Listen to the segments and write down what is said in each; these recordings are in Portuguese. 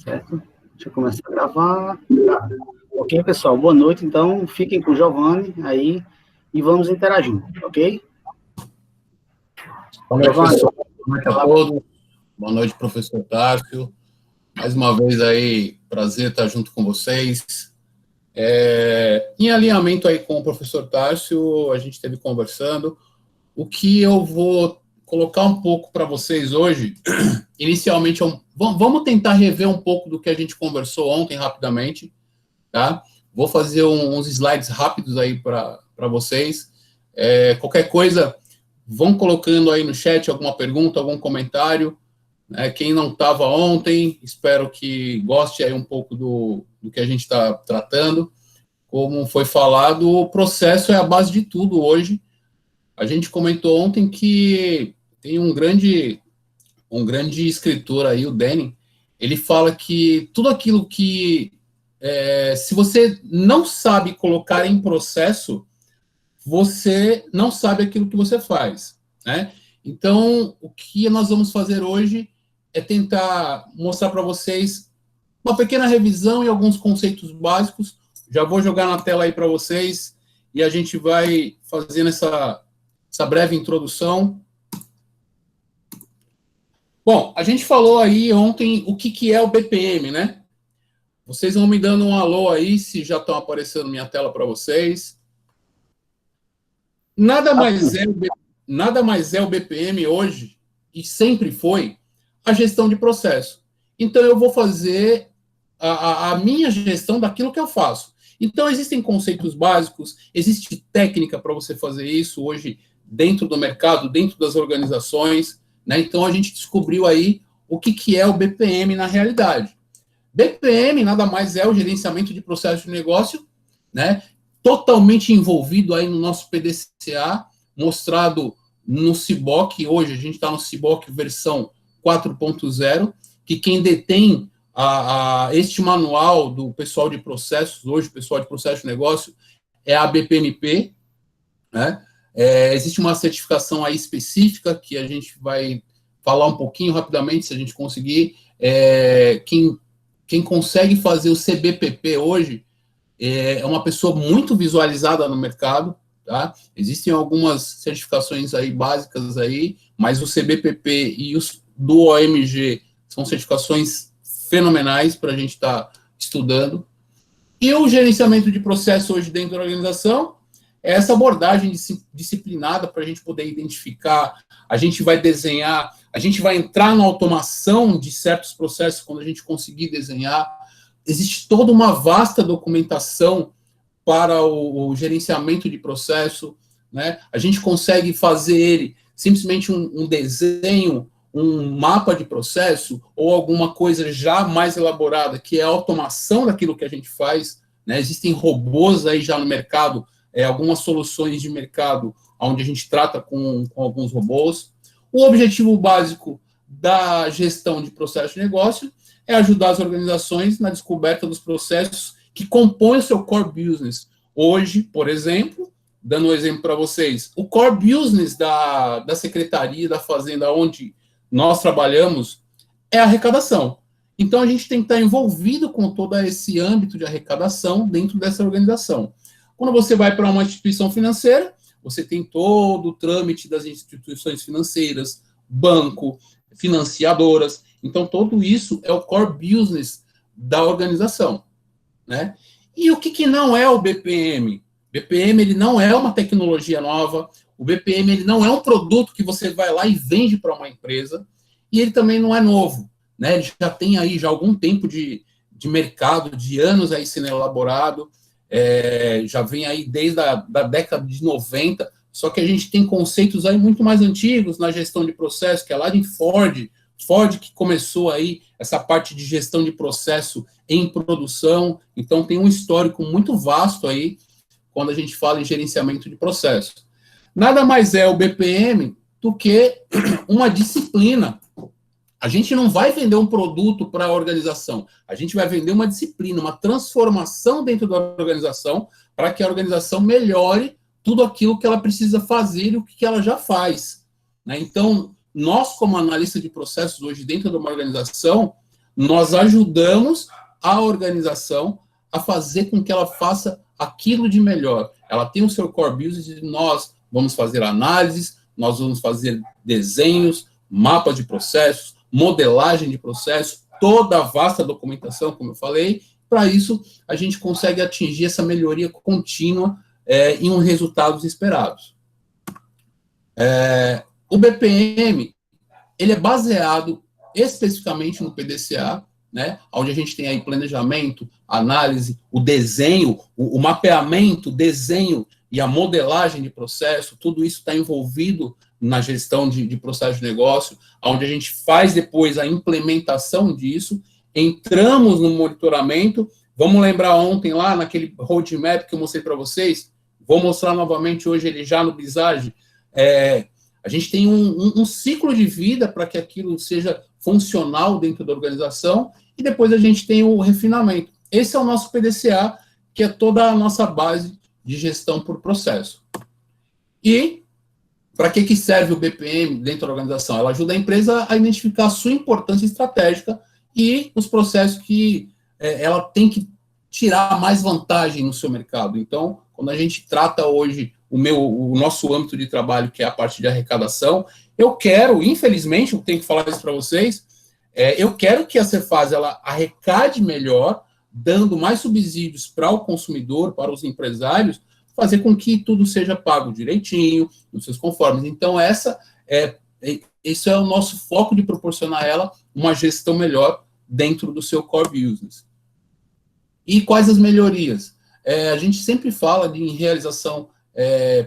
Certo? Deixa eu começar a gravar. Tá. Ok, pessoal? Boa noite. Então, fiquem com o Giovanni aí e vamos interagindo, ok? Boa noite, pessoal. Boa noite a todos. Boa noite, professor Tárcio. Mais uma vez aí, prazer estar junto com vocês. Em alinhamento aí com o professor Tárcio, a gente esteve conversando. O que eu vou colocar um pouco para vocês hoje, inicialmente, vamos tentar rever um pouco do que a gente conversou ontem rapidamente, tá? Vou fazer uns slides rápidos aí para vocês. Qualquer coisa, vão colocando aí no chat alguma pergunta, algum comentário. Quem não estava ontem, espero que goste aí um pouco do que a gente está tratando. Como foi falado, o processo é a base de tudo hoje. A gente comentou ontem que tem um grande escritor aí, o Denning, ele fala que tudo aquilo que, se você não sabe colocar em processo, você não sabe aquilo que você faz, né? Então, o que nós vamos fazer hoje é tentar mostrar para vocês uma pequena revisão e alguns conceitos básicos. Já vou jogar na tela aí para vocês e a gente vai fazendo essa breve introdução. Bom, a gente falou aí ontem o que é o BPM, né? Vocês vão me dando um alô aí, se já estão aparecendo minha tela para vocês. Nada mais é o BPM hoje, e sempre foi, a gestão de processo. Então, eu vou fazer a minha gestão daquilo que eu faço. Então, existem conceitos básicos, existe técnica para você fazer isso hoje dentro do mercado, dentro das organizações, né? Então, a gente descobriu aí o que é o BPM na realidade. BPM nada mais é o gerenciamento de processo de negócio, né? Totalmente envolvido aí no nosso PDCA, mostrado no CIBOC. Hoje a gente está no CIBOC versão 4.0, que quem detém este manual do pessoal de processos, hoje o pessoal de processo de negócio, é a BPMP, né? Existe uma certificação aí específica que a gente vai falar um pouquinho rapidamente, se a gente conseguir. Quem consegue fazer o CBPP hoje é uma pessoa muito visualizada no mercado, tá? Existem algumas certificações aí básicas aí, mas o CBPP e os do OMG são certificações fenomenais para a gente estar estudando. E o gerenciamento de processo hoje dentro da organização é essa abordagem disciplinada para a gente poder identificar, a gente vai desenhar, a gente vai entrar na automação de certos processos quando a gente conseguir desenhar. Existe toda uma vasta documentação para o gerenciamento de processo, né? A gente consegue fazer ele simplesmente um desenho, um mapa de processo ou alguma coisa já mais elaborada, que é a automação daquilo que a gente faz, né? Existem robôs aí já no mercado, algumas soluções de mercado onde a gente trata com alguns robôs. O objetivo básico da gestão de processo de negócio é ajudar as organizações na descoberta dos processos que compõem o seu core business. Hoje, por exemplo, dando um exemplo para vocês, o core business da Secretaria da Fazenda, onde nós trabalhamos, é a arrecadação. Então, a gente tem que estar envolvido com todo esse âmbito de arrecadação dentro dessa organização. Quando você vai para uma instituição financeira, você tem todo o trâmite das instituições financeiras, banco, financiadoras. Então, tudo isso é o core business da organização, né? E o que não é o BPM? BPM, ele não é uma tecnologia nova, o BPM, ele não é um produto que você vai lá e vende para uma empresa, e ele também não é novo, né? Ele já tem aí já algum tempo de mercado, de anos aí sendo elaborado, já vem aí desde a década de 90, só que a gente tem conceitos aí muito mais antigos na gestão de processo, que é lá de Ford que começou aí essa parte de gestão de processo em produção, então tem um histórico muito vasto aí quando a gente fala em gerenciamento de processo. Nada mais é o BPM do que uma disciplina. A gente não vai vender um produto para a organização, a gente vai vender uma disciplina, uma transformação dentro da organização para que a organização melhore tudo aquilo que ela precisa fazer e o que ela já faz, né? Então, nós, como analista de processos hoje dentro de uma organização, nós ajudamos a organização a fazer com que ela faça aquilo de melhor. Ela tem o seu core business e nós vamos fazer análises, nós vamos fazer desenhos, mapas de processos, modelagem de processos, toda a vasta documentação, como eu falei. Para isso, a gente consegue atingir essa melhoria contínua em resultados esperados. O BPM, ele é baseado especificamente no PDCA, né, onde a gente tem aí planejamento, análise, o desenho, o mapeamento, desenho e a modelagem de processo, tudo isso está envolvido na gestão de processo de negócio, onde a gente faz depois a implementação disso, entramos no monitoramento. Vamos lembrar ontem lá naquele roadmap que eu mostrei para vocês, vou mostrar novamente hoje ele já no Visage. A gente tem um ciclo de vida para que aquilo seja funcional dentro da organização, e depois a gente tem o refinamento. Esse é o nosso PDCA, que é toda a nossa base de gestão por processo. E para que serve o BPM dentro da organização? Ela ajuda a empresa a identificar a sua importância estratégica e os processos que ela tem que tirar mais vantagem no seu mercado. Então, quando a gente trata hoje o nosso âmbito de trabalho, que é a parte de arrecadação, eu quero, infelizmente, eu tenho que falar isso para vocês, eu quero que a Cefaz ela arrecade melhor, dando mais subsídios para o consumidor, para os empresários, fazer com que tudo seja pago direitinho, nos seus conformes. Então, esse é o nosso foco de proporcionar a ela uma gestão melhor dentro do seu core business. E quais as melhorias? A gente sempre fala em realização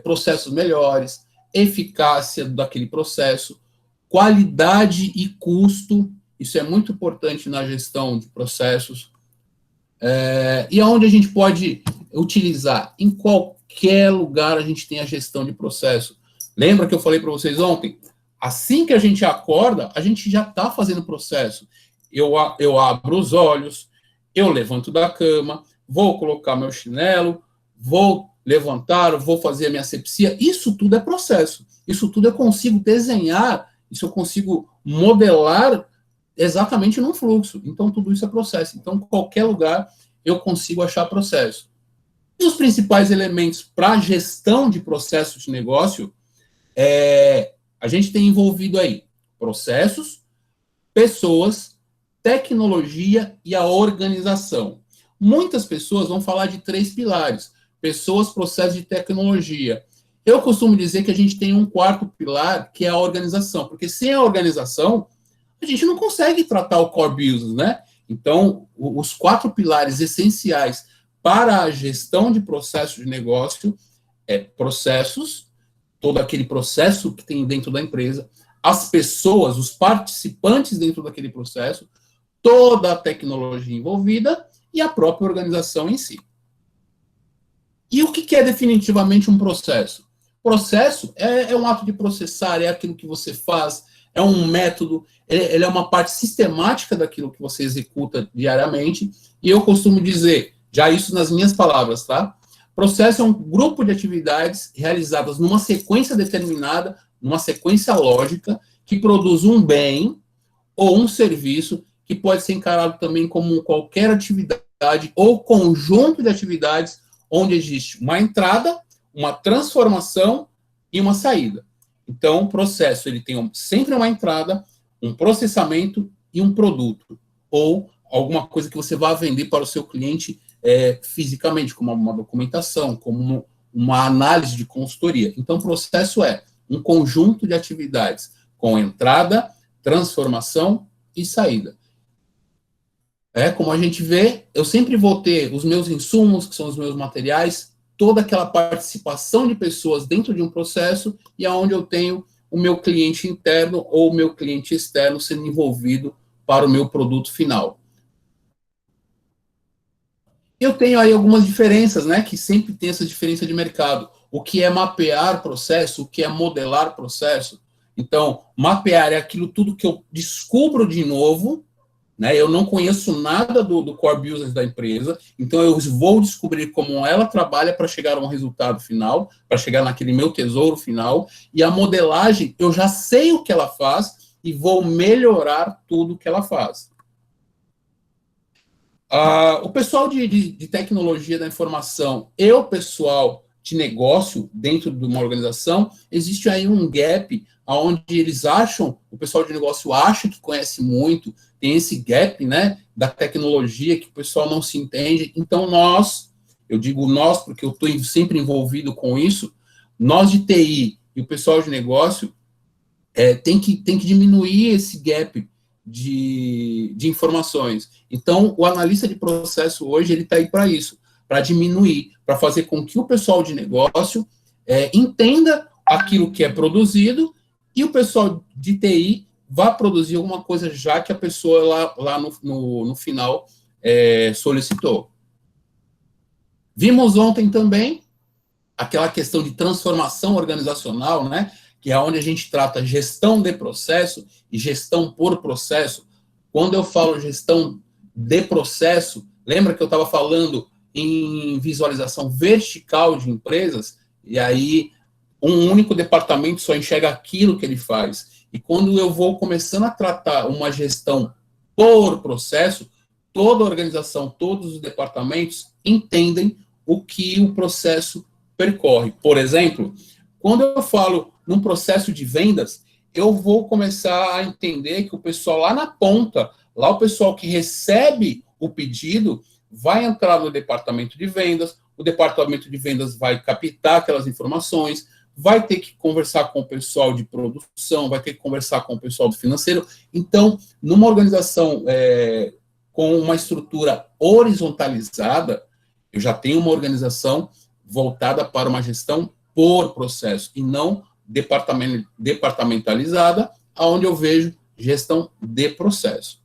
processos melhores, eficácia daquele processo, qualidade e custo, isso é muito importante na gestão de processos, e aonde a gente pode utilizar? Em qualquer lugar a gente tem a gestão de processo. Lembra que eu falei para vocês ontem? Assim que a gente acorda, a gente já está fazendo processo. Eu abro os olhos, eu levanto da cama, vou colocar meu chinelo, vou levantar, vou fazer a minha asepsia. Isso tudo é processo. Isso tudo eu consigo desenhar, isso eu consigo modelar exatamente num fluxo. Então, tudo isso é processo. Então, qualquer lugar eu consigo achar processo. E os principais elementos para a gestão de processos de negócio, a gente tem envolvido aí processos, pessoas, tecnologia e a organização. Muitas pessoas vão falar de 3 pilares: pessoas, processos e tecnologia. Eu costumo dizer que a gente tem um 4º pilar, que é a organização, porque sem a organização, a gente não consegue tratar o core business, né? Então, os 4 pilares essenciais para a gestão de processo de negócio processos, todo aquele processo que tem dentro da empresa, as pessoas, os participantes dentro daquele processo, toda a tecnologia envolvida e a própria organização em si. E o que é definitivamente um processo? Processo é um ato de processar, é aquilo que você faz, é um método, ele é uma parte sistemática daquilo que você executa diariamente, e eu costumo dizer, já isso nas minhas palavras, tá? Processo é um grupo de atividades realizadas numa sequência determinada, numa sequência lógica, que produz um bem ou um serviço que pode ser encarado também como qualquer atividade ou conjunto de atividades onde existe uma entrada, uma transformação e uma saída. Então, o processo ele tem sempre uma entrada, um processamento e um produto, ou alguma coisa que você vai vender para o seu cliente fisicamente, como uma documentação, como uma análise de consultoria. Então, o processo é um conjunto de atividades com entrada, transformação e saída. Como a gente vê, eu sempre vou ter os meus insumos, que são os meus materiais, toda aquela participação de pessoas dentro de um processo, e aonde eu tenho o meu cliente interno ou o meu cliente externo sendo envolvido para o meu produto final. Eu tenho aí algumas diferenças, né, que sempre tem essa diferença de mercado. O que é mapear processo, o que é modelar processo. Então, mapear é aquilo tudo que eu descubro de novo, né, eu não conheço nada do core business da empresa, então eu vou descobrir como ela trabalha para chegar a um resultado final, para chegar naquele meu tesouro final, e a modelagem, eu já sei o que ela faz e vou melhorar tudo que ela faz. O pessoal de tecnologia da informação e o pessoal de negócio dentro de uma organização, existe aí um gap onde eles acham, o pessoal de negócio acha que conhece muito, tem esse gap, né, da tecnologia que o pessoal não se entende. Então eu digo nós porque eu estou sempre envolvido com isso, nós de TI e o pessoal de negócio tem que diminuir esse gap de informações. Então, o analista de processo hoje, ele está aí para isso, para diminuir, para fazer com que o pessoal de negócio entenda aquilo que é produzido e o pessoal de TI vá produzir alguma coisa já que a pessoa lá no final solicitou. Vimos ontem também aquela questão de transformação organizacional, né? Que é onde a gente trata gestão de processo e gestão por processo. Quando eu falo gestão de processo, lembra que eu estava falando em visualização vertical de empresas? E aí, um único departamento só enxerga aquilo que ele faz. E quando eu vou começando a tratar uma gestão por processo, toda a organização, todos os departamentos entendem o que o processo percorre. Por exemplo, quando eu falo num processo de vendas, eu vou começar a entender que o pessoal lá na ponta, lá o pessoal que recebe o pedido, vai entrar no departamento de vendas, o departamento de vendas vai captar aquelas informações, vai ter que conversar com o pessoal de produção, vai ter que conversar com o pessoal do financeiro. Então, numa organização com uma estrutura horizontalizada, eu já tenho uma organização voltada para uma gestão por processo e não departamentalizada, onde eu vejo gestão de processo.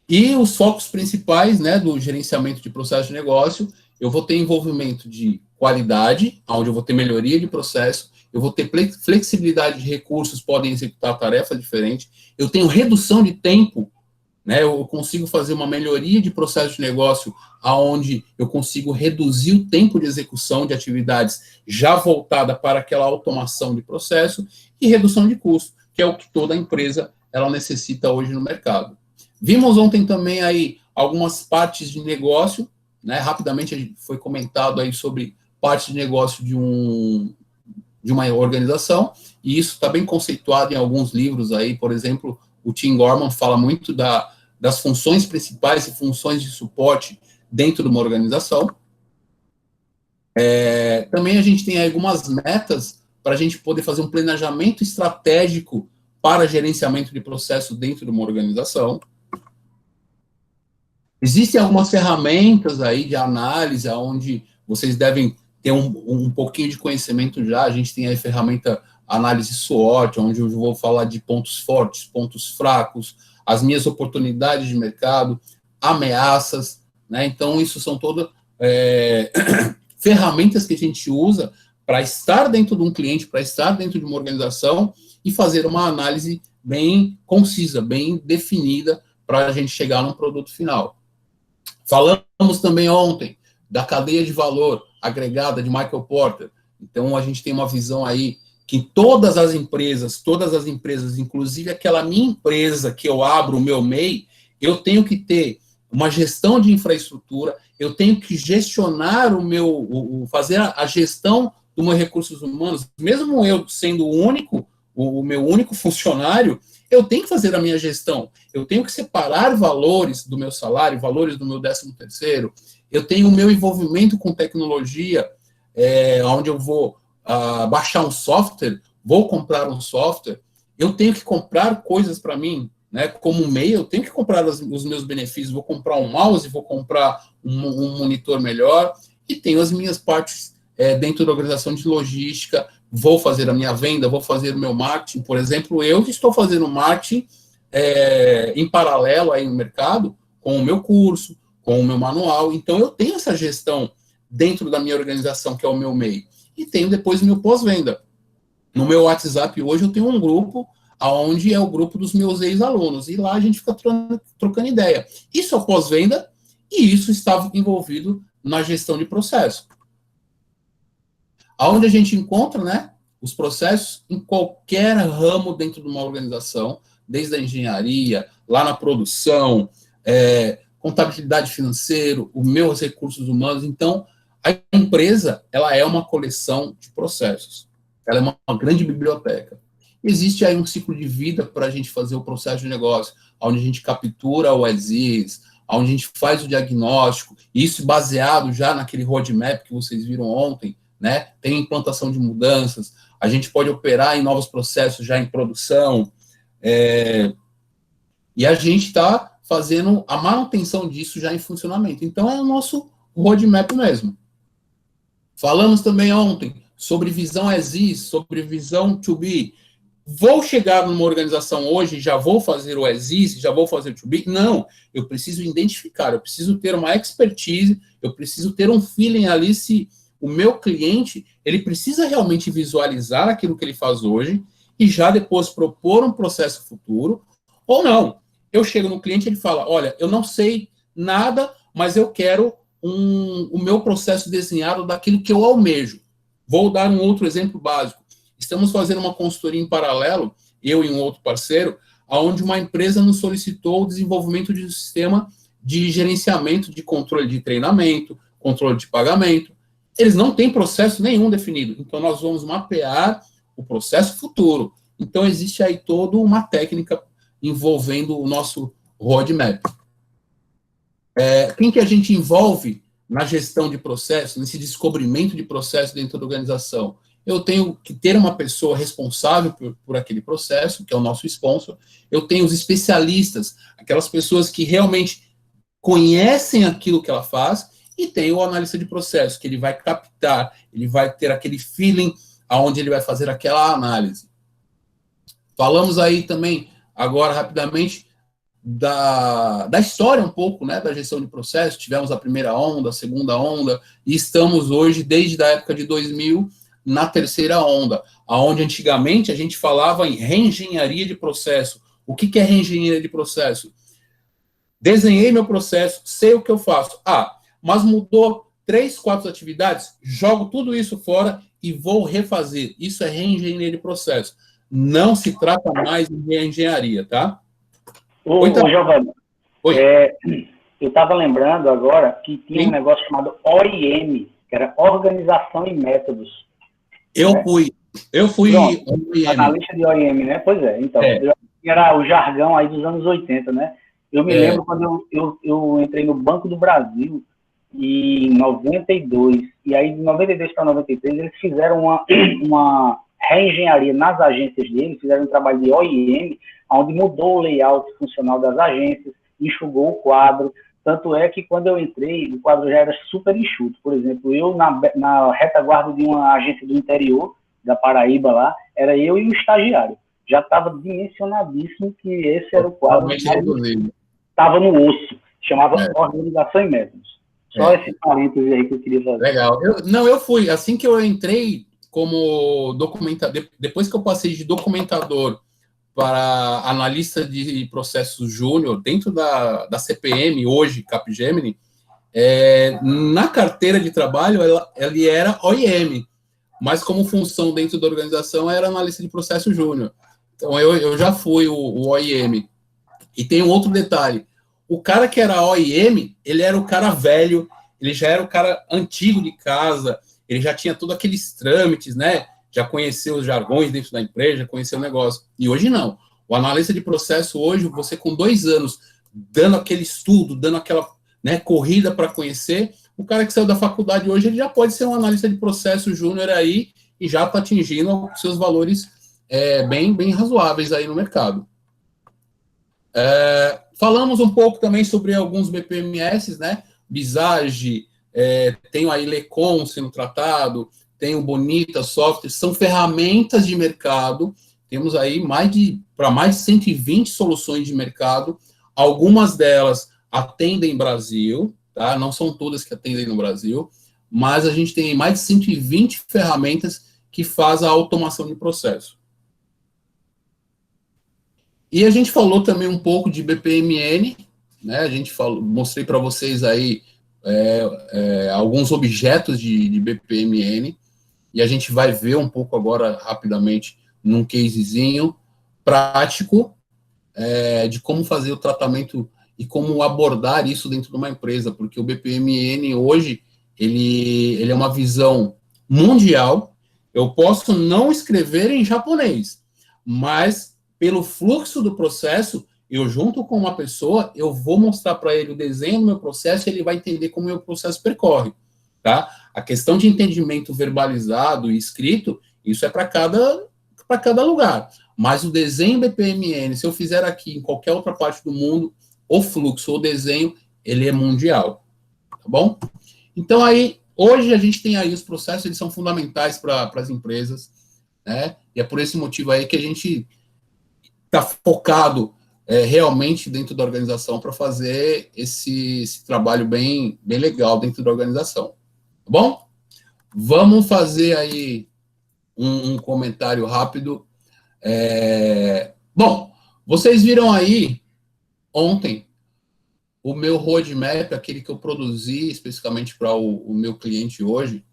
E os focos principais, né, do gerenciamento de processo de negócio, eu vou ter envolvimento de qualidade, onde eu vou ter melhoria de processo, eu vou ter flexibilidade de recursos, podem executar tarefas diferentes, eu tenho redução de tempo, né, eu consigo fazer uma melhoria de processo de negócio, onde eu consigo reduzir o tempo de execução de atividades já voltada para aquela automação de processo, e redução de custo, que é o que toda empresa ela necessita hoje no mercado. Vimos ontem também aí algumas partes de negócio, né, rapidamente foi comentado aí sobre parte de negócio de uma organização, e isso está bem conceituado em alguns livros aí, por exemplo, o Tim Gorman fala muito das funções principais e funções de suporte dentro de uma organização. Também a gente tem algumas metas para a gente poder fazer um planejamento estratégico para gerenciamento de processo dentro de uma organização. Existem algumas ferramentas aí de análise, onde vocês devem ter um pouquinho de conhecimento já. A gente tem aí a ferramenta análise SWOT, onde eu vou falar de pontos fortes, pontos fracos, as minhas oportunidades de mercado, ameaças, né? Então, isso são todas ferramentas que a gente usa para estar dentro de um cliente, para estar dentro de uma organização e fazer uma análise bem concisa, bem definida para a gente chegar num produto final. Falamos também ontem da cadeia de valor agregada de Michael Porter. Então, a gente tem uma visão aí que todas as empresas, inclusive aquela minha empresa que eu abro o meu MEI, eu tenho que ter uma gestão de infraestrutura, eu tenho que gestionar fazer a gestão dos meus recursos humanos, mesmo eu sendo o meu único funcionário, eu tenho que fazer a minha gestão, eu tenho que separar valores do meu salário, valores do meu 13º, eu tenho o meu envolvimento com tecnologia, onde eu vou baixar um software, vou comprar um software, eu tenho que comprar coisas para mim, né? Como MEI, eu tenho que comprar os meus benefícios, vou comprar um mouse, vou comprar um monitor melhor, e tenho as minhas partes dentro da organização de logística, vou fazer a minha venda, vou fazer o meu marketing. Por exemplo, eu estou fazendo marketing em paralelo aí no mercado, com o meu curso, com o meu manual, então eu tenho essa gestão dentro da minha organização, que é o meu MEI. E tenho depois o meu pós-venda. No meu WhatsApp hoje eu tenho um grupo, onde é o grupo dos meus ex-alunos, e lá a gente fica trocando ideia. Isso é pós-venda, e isso estava envolvido na gestão de processo. Onde a gente encontra, né, os processos em qualquer ramo dentro de uma organização, desde a engenharia, lá na produção, contabilidade financeira, os meus recursos humanos. Então, a empresa, ela é uma coleção de processos. Ela é uma grande biblioteca. Existe aí um ciclo de vida para a gente fazer o processo de negócio, onde a gente captura o as-is, onde a gente faz o diagnóstico, isso baseado já naquele roadmap que vocês viram ontem, né? Tem implantação de mudanças, a gente pode operar em novos processos já em produção, e a gente está fazendo a manutenção disso já em funcionamento. Então, é o nosso roadmap mesmo. Falamos também ontem sobre visão as-is, sobre visão to be. Vou chegar numa organização hoje, já vou fazer o as-is, já vou fazer o to be? Não, eu preciso identificar, eu preciso ter uma expertise, eu preciso ter um feeling ali se o meu cliente, ele precisa realmente visualizar aquilo que ele faz hoje e já depois propor um processo futuro, ou não. Eu chego no cliente e ele fala, olha, eu não sei nada, mas eu quero o meu processo desenhado daquilo que eu almejo. Vou dar um outro exemplo básico. Estamos fazendo uma consultoria em paralelo, eu e um outro parceiro, onde uma empresa nos solicitou o desenvolvimento de um sistema de gerenciamento de controle de treinamento, controle de pagamento. Eles não têm processo nenhum definido. Então, nós vamos mapear o processo futuro. Então, existe aí toda uma técnica envolvendo o nosso roadmap. Quem que a gente envolve na gestão de processo, nesse descobrimento de processo dentro da organização? Eu tenho que ter uma pessoa responsável por aquele processo, que é o nosso sponsor. Eu tenho os especialistas, aquelas pessoas que realmente conhecem aquilo que ela faz, e tem o analista de processo, que ele vai captar, ele vai ter aquele feeling aonde ele vai fazer aquela análise. Falamos aí também, agora rapidamente, da história um pouco, né, da gestão de processo. Tivemos a primeira onda, a segunda onda, e estamos hoje, desde a época de 2000, na terceira onda, onde antigamente a gente falava em reengenharia de processo. O que é reengenharia de processo? Desenhei meu processo, sei o que eu faço. Mas mudou 3, 4 atividades, jogo tudo isso fora e vou refazer. Isso é reengenharia de processo. Não se trata mais de reengenharia, tá? Ô, Giovanni, eu estava lembrando agora que tinha um negócio chamado OIM, que era Organização e Métodos. Eu fui analista de OIM, né? Pois é, então, era o jargão aí dos anos 80, né? Eu me lembro quando eu entrei no Banco do Brasil em 92, e aí de 92 para 93 eles fizeram uma reengenharia nas agências deles, fizeram um trabalho de OIM, onde mudou o layout funcional das agências, enxugou o quadro. Tanto é que quando eu entrei, o quadro já era super enxuto. Por exemplo, eu na retaguarda de uma agência do interior, da Paraíba lá, era eu e o estagiário. Já estava dimensionadíssimo que esse era o quadro que estava no osso. Chamava Organização e Métodos. Só esse parênteses aí que eu queria fazer. Legal. Eu fui, assim que eu entrei como documentador, depois que eu passei de documentador para analista de processos júnior, dentro da CPM, hoje, Capgemini, na carteira de trabalho, ele era OIM, mas como função dentro da organização, era analista de processo júnior. Então, eu já fui o OIM. E tem um outro detalhe. O cara que era OIM, ele era o cara velho, ele já era o cara antigo de casa, ele já tinha todos aqueles trâmites, né? Já conheceu os jargões dentro da empresa, já conheceu o negócio. E hoje não. O analista de processo hoje, você com 2 anos, dando aquele estudo, dando aquela corrida para conhecer, o cara que saiu da faculdade hoje, ele já pode ser um analista de processo júnior aí e já está atingindo seus valores bem razoáveis aí no mercado. Falamos um pouco também sobre alguns BPMS, né? Visage, tem aí Lecon sendo tratado, tem o Bonita Software, são ferramentas de mercado. Temos aí mais de 120 soluções de mercado. Algumas delas atendem Brasil, tá? Não são todas que atendem no Brasil, mas a gente tem mais de 120 ferramentas que fazem a automação de processo. E a gente falou também um pouco de BPMN, né? A gente mostrei para vocês aí alguns objetos de BPMN, e a gente vai ver um pouco agora, rapidamente, num casezinho prático, de como fazer o tratamento e como abordar isso dentro de uma empresa, porque o BPMN hoje, ele é uma visão mundial. Eu posso não escrever em japonês, mas pelo fluxo do processo, eu junto com uma pessoa, eu vou mostrar para ele o desenho do meu processo e ele vai entender como o meu processo percorre, tá? A questão de entendimento verbalizado e escrito, isso é para cada lugar. Mas o desenho BPMN, se eu fizer aqui em qualquer outra parte do mundo, o fluxo, o desenho, ele é mundial, tá bom? Então, aí, hoje a gente tem aí os processos, eles são fundamentais para as empresas, né? E é por esse motivo aí que a gente está focado realmente dentro da organização para fazer esse trabalho bem legal dentro da organização, tá bom? Vamos fazer aí um comentário rápido. Bom, vocês viram aí ontem o meu roadmap, aquele que eu produzi especificamente para o meu cliente hoje,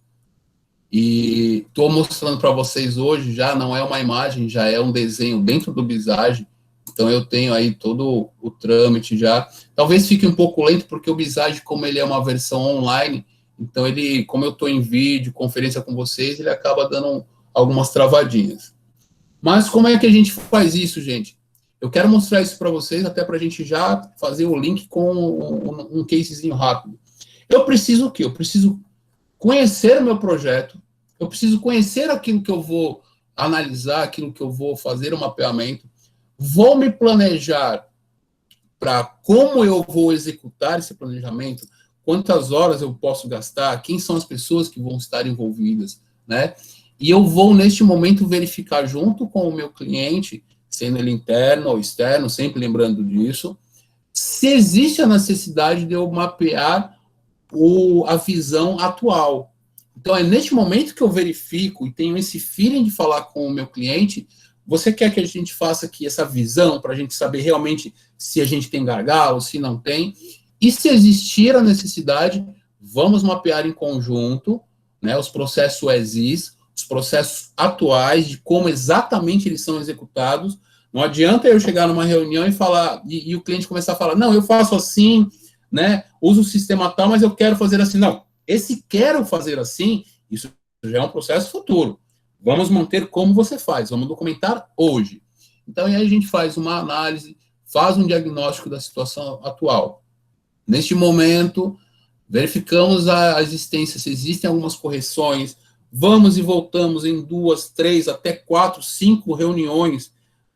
e estou mostrando para vocês hoje, já não é uma imagem, já é um desenho dentro do Visage, então eu tenho aí todo o trâmite já. Talvez fique um pouco lento, porque o Visage, como ele é uma versão online, então ele, como eu estou em vídeo, conferência com vocês, ele acaba dando algumas travadinhas. Mas como é que a gente faz isso, gente? Eu quero mostrar isso para vocês, até para a gente já fazer o link com um casezinho rápido. Eu preciso o quê? Eu preciso conhecer o meu projeto, eu preciso conhecer aquilo que eu vou analisar, aquilo que eu vou fazer o mapeamento, vou me planejar para como eu vou executar esse planejamento, quantas horas eu posso gastar, quem são as pessoas que vão estar envolvidas, né? E eu vou, neste momento, verificar junto com o meu cliente, sendo ele interno ou externo, sempre lembrando disso, se existe a necessidade de eu mapear a visão atual. Então, é neste momento que eu verifico e tenho esse feeling de falar com o meu cliente, você quer que a gente faça aqui essa visão, para a gente saber realmente se a gente tem gargalo, se não tem, e se existir a necessidade, vamos mapear em conjunto, né, os processos as-is, os processos atuais, de como exatamente eles são executados. Não adianta eu chegar numa reunião e falar, e o cliente começar a falar, não, eu faço assim, né, uso o sistema tal, mas eu quero fazer assim. Não, esse quero fazer assim, isso já é um processo futuro. Vamos manter como você faz, vamos documentar hoje. Então, aí a gente faz uma análise, faz um diagnóstico da situação atual. Neste momento, verificamos a existência, se existem algumas correções, vamos e voltamos em 2, 3, até 4, 5 reuniões,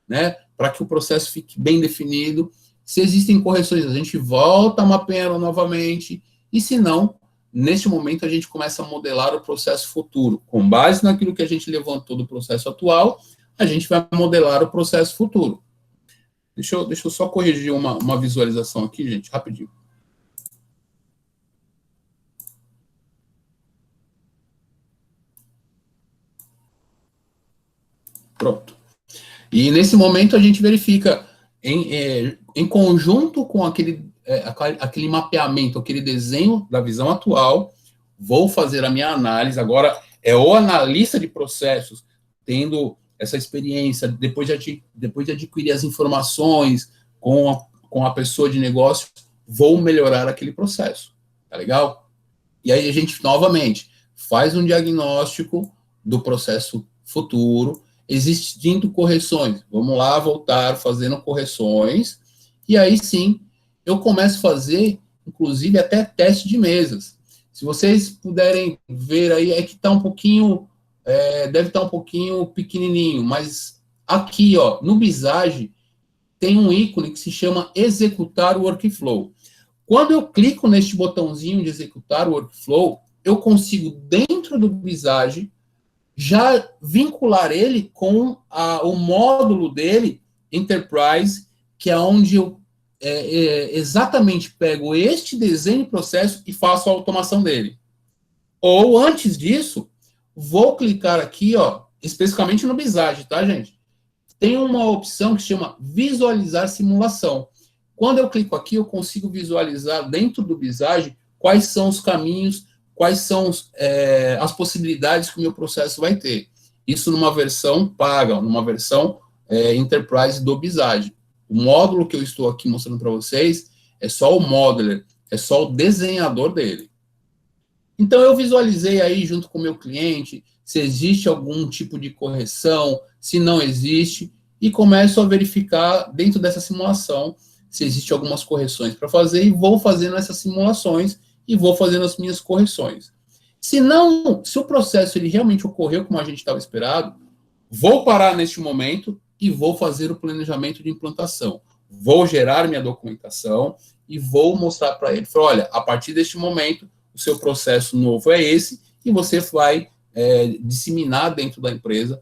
né, para que o processo fique bem definido. Se existem correções, a gente volta mapeando novamente, e se não, neste momento a gente começa a modelar o processo futuro. Com base naquilo que a gente levantou do processo atual, a gente vai modelar o processo futuro. Deixa eu só corrigir uma visualização aqui, gente, rapidinho. Pronto. E nesse momento a gente verifica, em conjunto com aquele mapeamento, aquele desenho da visão atual, vou fazer a minha análise. Agora, é o analista de processos, tendo essa experiência, depois de adquirir as informações com a pessoa de negócio, vou melhorar aquele processo. Tá legal? E aí a gente, novamente, faz um diagnóstico do processo futuro, existindo correções. Vamos lá, voltar fazendo correções, e aí sim, eu começo a fazer, inclusive, até teste de mesas. Se vocês puderem ver aí, é que está um pouquinho, deve estar um pouquinho pequenininho, mas aqui, ó, no Visage, tem um ícone que se chama executar o workflow. Quando eu clico neste botãozinho de executar o workflow, eu consigo, dentro do Visage, já vincular ele com o módulo dele, Enterprise, que é onde eu exatamente pego este desenho de processo e faço a automação dele. Ou, antes disso, vou clicar aqui, ó, especificamente no Visage, tá, gente? Tem uma opção que se chama visualizar simulação. Quando eu clico aqui, eu consigo visualizar dentro do Visage quais são os caminhos, quais são as possibilidades que o meu processo vai ter. Isso numa versão paga, numa versão Enterprise do Visage. O módulo que eu estou aqui mostrando para vocês é só o modeler, é só o desenhador dele. Então, eu visualizei aí, junto com o meu cliente, se existe algum tipo de correção, se não existe, e começo a verificar dentro dessa simulação se existe algumas correções para fazer, e vou fazendo essas simulações e vou fazendo as minhas correções. Se o processo ele realmente ocorreu como a gente estava esperado, vou parar neste momento e vou fazer o planejamento de implantação. Vou gerar minha documentação e vou mostrar para ele. Falar, olha, a partir deste momento, o seu processo novo é esse, e você vai disseminar dentro da empresa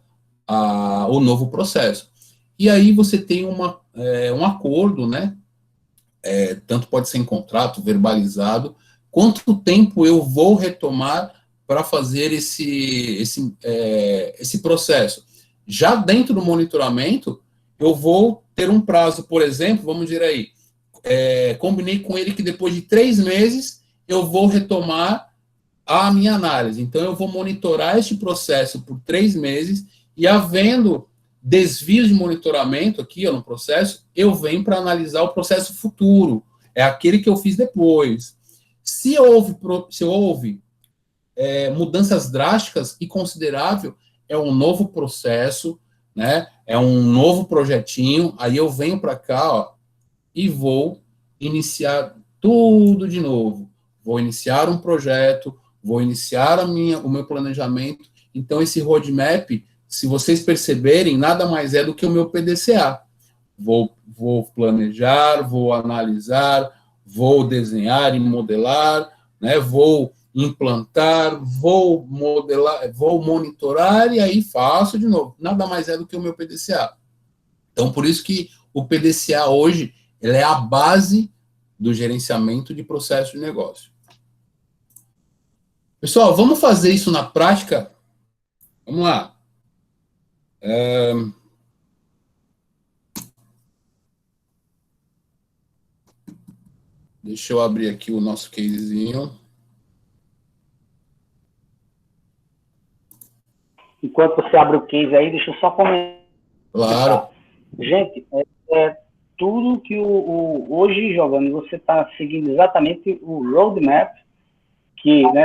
o novo processo. E aí você tem um acordo, né? Tanto pode ser em contrato, verbalizado, quanto tempo eu vou retomar para fazer esse processo. Já dentro do monitoramento, eu vou ter um prazo, por exemplo, vamos dizer aí, combinei com ele que depois de 3 meses eu vou retomar a minha análise. Então, eu vou monitorar este processo por 3 meses e, havendo desvios de monitoramento aqui no processo, eu venho para analisar o processo futuro. É aquele que eu fiz depois. Se houve mudanças drásticas e considerável, é um novo processo, né? É um novo projetinho. Aí eu venho para cá, ó, e vou iniciar tudo de novo. Vou iniciar um projeto, vou iniciar o meu planejamento. Então, esse roadmap, se vocês perceberem, nada mais é do que o meu PDCA. Vou planejar, vou analisar, vou desenhar e modelar, né? Vou implantar, vou modelar, vou monitorar e aí faço de novo. Nada mais é do que o meu PDCA. Então, por isso que o PDCA hoje ele é a base do gerenciamento de processo de negócio. Pessoal, vamos fazer isso na prática? Vamos lá. Deixa eu abrir aqui o nosso casezinho. Enquanto você abre o case aí, deixa eu só comentar. Claro. Gente, tudo que hoje, Giovanni, você está seguindo exatamente o roadmap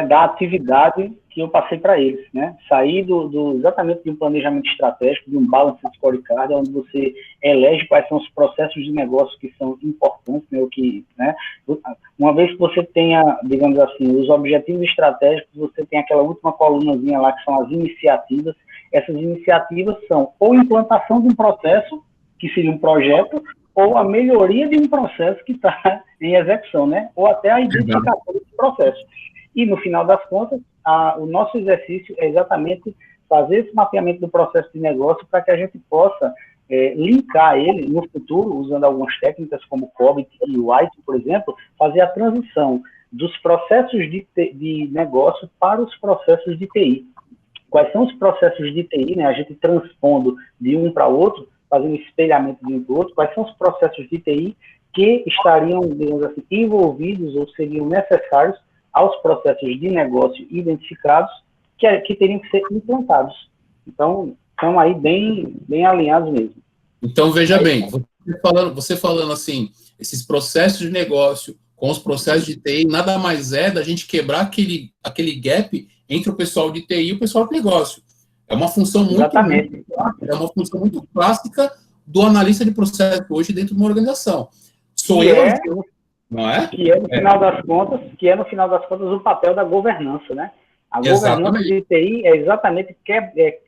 da atividade que eu passei para eles, né? Sair exatamente de um planejamento estratégico, de um balance scorecard, onde você elege quais são os processos de negócio que são importantes, né? Uma vez que você tenha, digamos assim, os objetivos estratégicos, você tem aquela última colunazinha lá que são as iniciativas. Essas iniciativas são ou implantação de um processo, que seria um projeto, ou a melhoria de um processo que está em execução, né? Ou até a identificação desse processo. E, no final das contas, o nosso exercício é exatamente fazer esse mapeamento do processo de negócio para que a gente possa linkar ele no futuro, usando algumas técnicas como COBIT e White, por exemplo, fazer a transição dos processos de negócio para os processos de TI. Quais são os processos de TI, né? A gente transpondo de um para outro, fazendo espelhamento de um para o outro, quais são os processos de TI que estariam, digamos assim, envolvidos ou seriam necessários aos processos de negócio identificados que teriam que ser implantados. Então, estão aí bem alinhados mesmo. Então, veja bem, você falando assim, esses processos de negócio com os processos de TI, nada mais é da gente quebrar aquele gap entre o pessoal de TI e o pessoal de negócio. É uma função muito clássica do analista de processo hoje dentro de uma organização. Não é? Que é, no final das contas, o papel da governança, né? A governança de TI é exatamente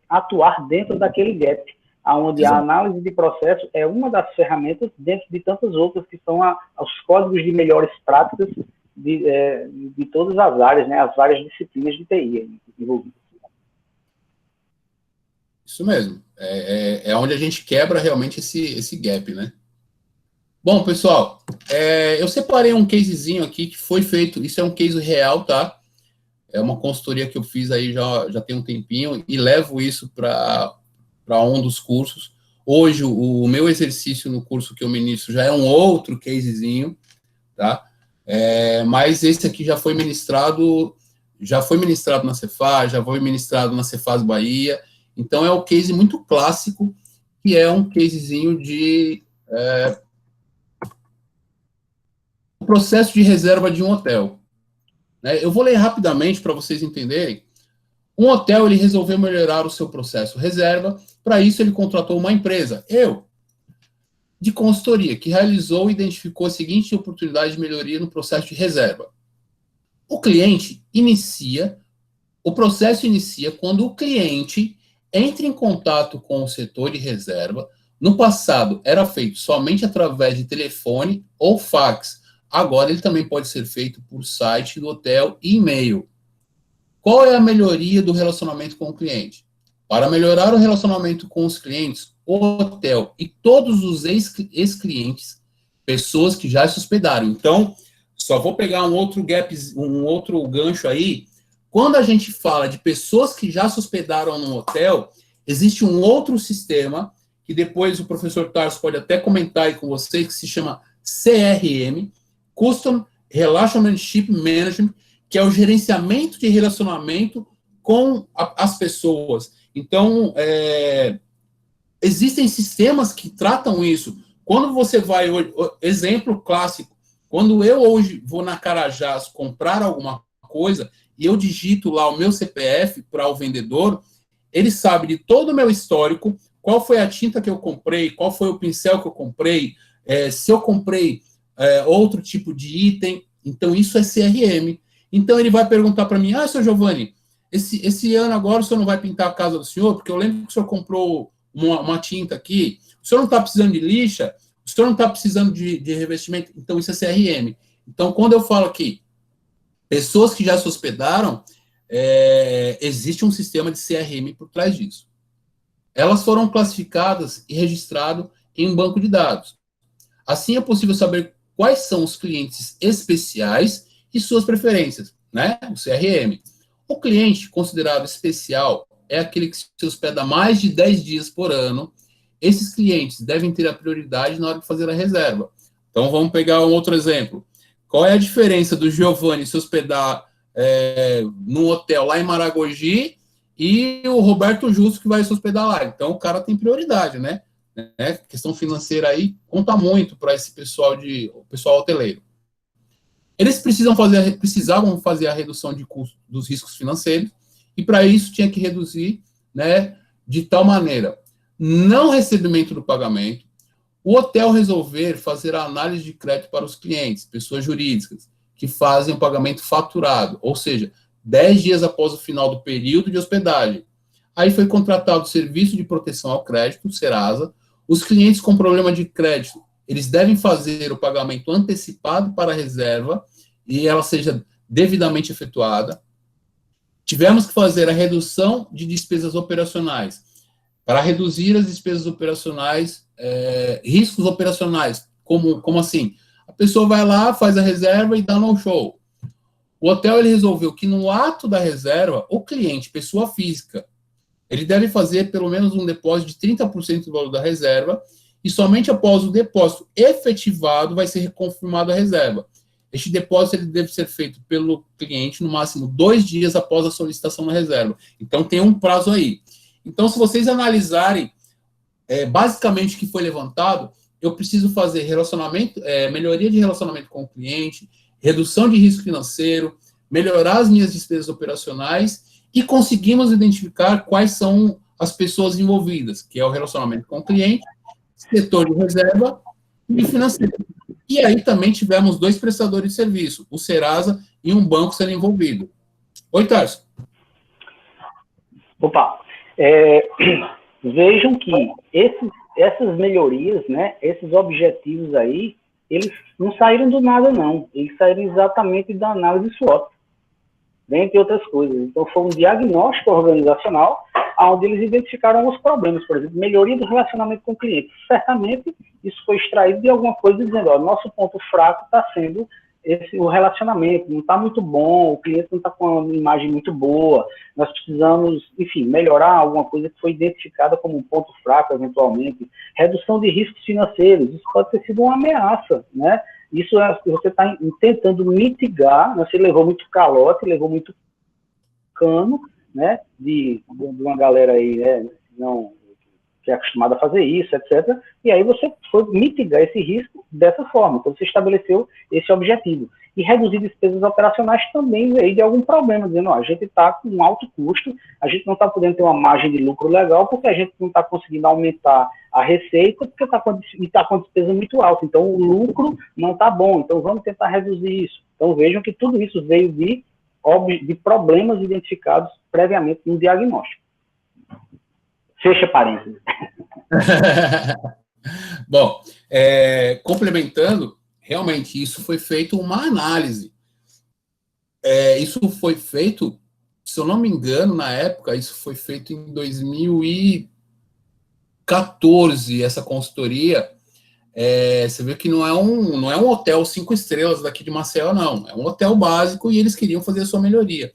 atuar dentro daquele gap, onde a análise de processo é uma das ferramentas dentro de tantas outras que são os códigos de melhores práticas de todas as áreas, né? As várias disciplinas de TI envolvidas. Isso mesmo. É onde a gente quebra realmente esse gap, né? Bom, pessoal, eu separei um casezinho aqui que foi feito, isso é um case real, tá? É uma consultoria que eu fiz aí já tem um tempinho e levo isso para um dos cursos. Hoje, o meu exercício no curso que eu ministro já é um outro casezinho, tá? Mas esse aqui já foi ministrado na Cefaz, já foi ministrado na Cefaz Bahia. Então, é um case muito clássico, que é um casezinho de processo de reserva de um hotel. Eu vou ler rapidamente para vocês entenderem. Um hotel, ele resolveu melhorar o seu processo reserva. Para isso, ele contratou uma empresa, de consultoria, que realizou e identificou a seguinte oportunidade de melhoria no processo de reserva. O processo inicia quando o cliente entra em contato com o setor de reserva. No passado, era feito somente através de telefone ou fax. Agora, ele também pode ser feito por site do hotel e e-mail. Qual é a melhoria do relacionamento com o cliente? Para melhorar o relacionamento com os clientes, o hotel e todos os ex-clientes, pessoas que já se hospedaram. Então, só vou pegar um outro gancho aí. Quando a gente fala de pessoas que já se hospedaram no hotel, existe um outro sistema, que depois o professor Tarso pode até comentar aí com vocês, que se chama CRM, Custom Relationship Management, que é o gerenciamento de relacionamento com as pessoas. Então, existem sistemas que tratam isso. Quando você vai, exemplo clássico, quando eu hoje vou na Carajás comprar alguma coisa, e eu digito lá o meu CPF para o vendedor, ele sabe de todo o meu histórico, qual foi a tinta que eu comprei, qual foi o pincel que eu comprei, se eu comprei outro tipo de item. Então, isso é CRM. Então, ele vai perguntar para mim, seu Giovanni, esse ano agora o senhor não vai pintar a casa do senhor? Porque eu lembro que o senhor comprou uma tinta aqui, o senhor não está precisando de lixa, o senhor não está precisando de revestimento. Então, isso é CRM. Então, quando eu falo aqui, pessoas que já se hospedaram, existe um sistema de CRM por trás disso. Elas foram classificadas e registradas em um banco de dados. Assim, é possível saber quais são os clientes especiais e suas preferências, né? O CRM. O cliente considerado especial é aquele que se hospeda mais de 10 dias por ano. Esses clientes devem ter a prioridade na hora de fazer a reserva. Então, vamos pegar um outro exemplo. Qual é a diferença do Giovanni se hospedar num hotel lá em Maragogi e o Roberto Justo que vai se hospedar lá? Então, o cara tem prioridade, né? Questão financeira aí conta muito para esse pessoal hoteleiro. Eles precisavam fazer a redução de custos dos riscos financeiros, e para isso tinha que reduzir, né, de tal maneira, não recebimento do pagamento, o hotel resolver fazer a análise de crédito para os clientes, pessoas jurídicas, que fazem o pagamento faturado, ou seja, 10 dias após o final do período de hospedagem. Aí foi contratado o Serviço de Proteção ao Crédito, o Serasa. Os clientes com problema de crédito, eles devem fazer o pagamento antecipado para a reserva e ela seja devidamente efetuada. Tivemos que fazer a redução de despesas operacionais. Para reduzir as despesas operacionais, riscos operacionais, como assim? A pessoa vai lá, faz a reserva e dá no-show. O hotel ele resolveu que no ato da reserva, o cliente, pessoa física, ele deve fazer pelo menos um depósito de 30% do valor da reserva e somente após o depósito efetivado vai ser reconfirmada a reserva. Este depósito ele deve ser feito pelo cliente no máximo 2 dias após a solicitação da reserva. Então, tem um prazo aí. Então, se vocês analisarem basicamente o que foi levantado, eu preciso fazer melhoria de relacionamento com o cliente, redução de risco financeiro, melhorar as minhas despesas operacionais e conseguimos identificar quais são as pessoas envolvidas, que é o relacionamento com o cliente, setor de reserva e financeiro. E aí também tivemos 2 prestadores de serviço, o Serasa e um banco sendo envolvido. Oi, Tarso. Opa, vejam que essas melhorias, né, esses objetivos aí, eles não saíram do nada, não. Eles saíram exatamente da análise SWOT, dentre outras coisas. Então, foi um diagnóstico organizacional onde eles identificaram alguns problemas, por exemplo, melhoria do relacionamento com o cliente. Certamente, isso foi extraído de alguma coisa dizendo, ó, nosso ponto fraco está sendo o relacionamento, não está muito bom, o cliente não está com uma imagem muito boa, nós precisamos, enfim, melhorar alguma coisa que foi identificada como um ponto fraco, eventualmente. Redução de riscos financeiros, isso pode ter sido uma ameaça, né? Isso você está tentando mitigar, né? Você levou muito calote, levou muito cano, né? De uma galera aí, né? Não, que é acostumado a fazer isso, etc. E aí você foi mitigar esse risco dessa forma. Então, você estabeleceu esse objetivo. E reduzir despesas operacionais também veio de algum problema, dizendo, ó, a gente está com um alto custo, a gente não está podendo ter uma margem de lucro legal, porque a gente não está conseguindo aumentar a receita, porque está com a despesa muito alta. Então, o lucro não está bom. Então, vamos tentar reduzir isso. Então, vejam que tudo isso veio de problemas identificados previamente no diagnóstico. Fecha parênteses. Bom, complementando, realmente isso foi feito uma análise. Isso foi feito, se eu não me engano, na época, isso foi feito em 2014, essa consultoria. Você vê que não é um hotel 5 estrelas daqui de Maceió, não. É um hotel básico e eles queriam fazer a sua melhoria.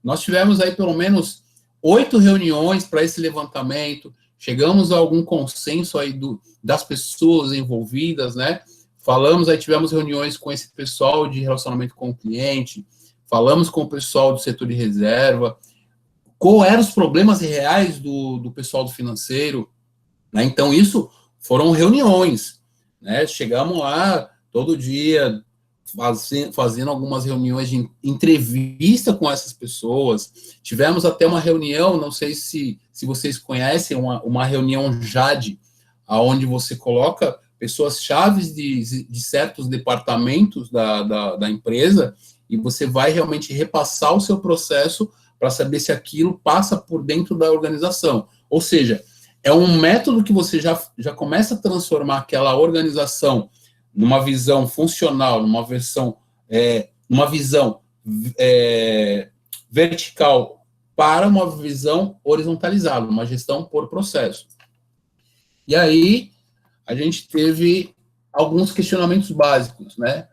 Nós tivemos aí pelo menos 8 reuniões para esse levantamento, chegamos a algum consenso aí das pessoas envolvidas, né? Falamos aí, tivemos reuniões com esse pessoal de relacionamento com o cliente, falamos com o pessoal do setor de reserva, quais eram os problemas reais do pessoal do financeiro, né? Então, isso foram reuniões, né? Chegamos lá todo dia, fazendo algumas reuniões de entrevista com essas pessoas. Tivemos até uma reunião, não sei se vocês conhecem, uma reunião JAD, onde você coloca pessoas chaves de certos departamentos da empresa e você vai realmente repassar o seu processo para saber se aquilo passa por dentro da organização. Ou seja, é um método que você já começa a transformar aquela organização numa visão funcional, numa visão vertical para uma visão horizontalizada, uma gestão por processo. E aí, a gente teve alguns questionamentos básicos, né?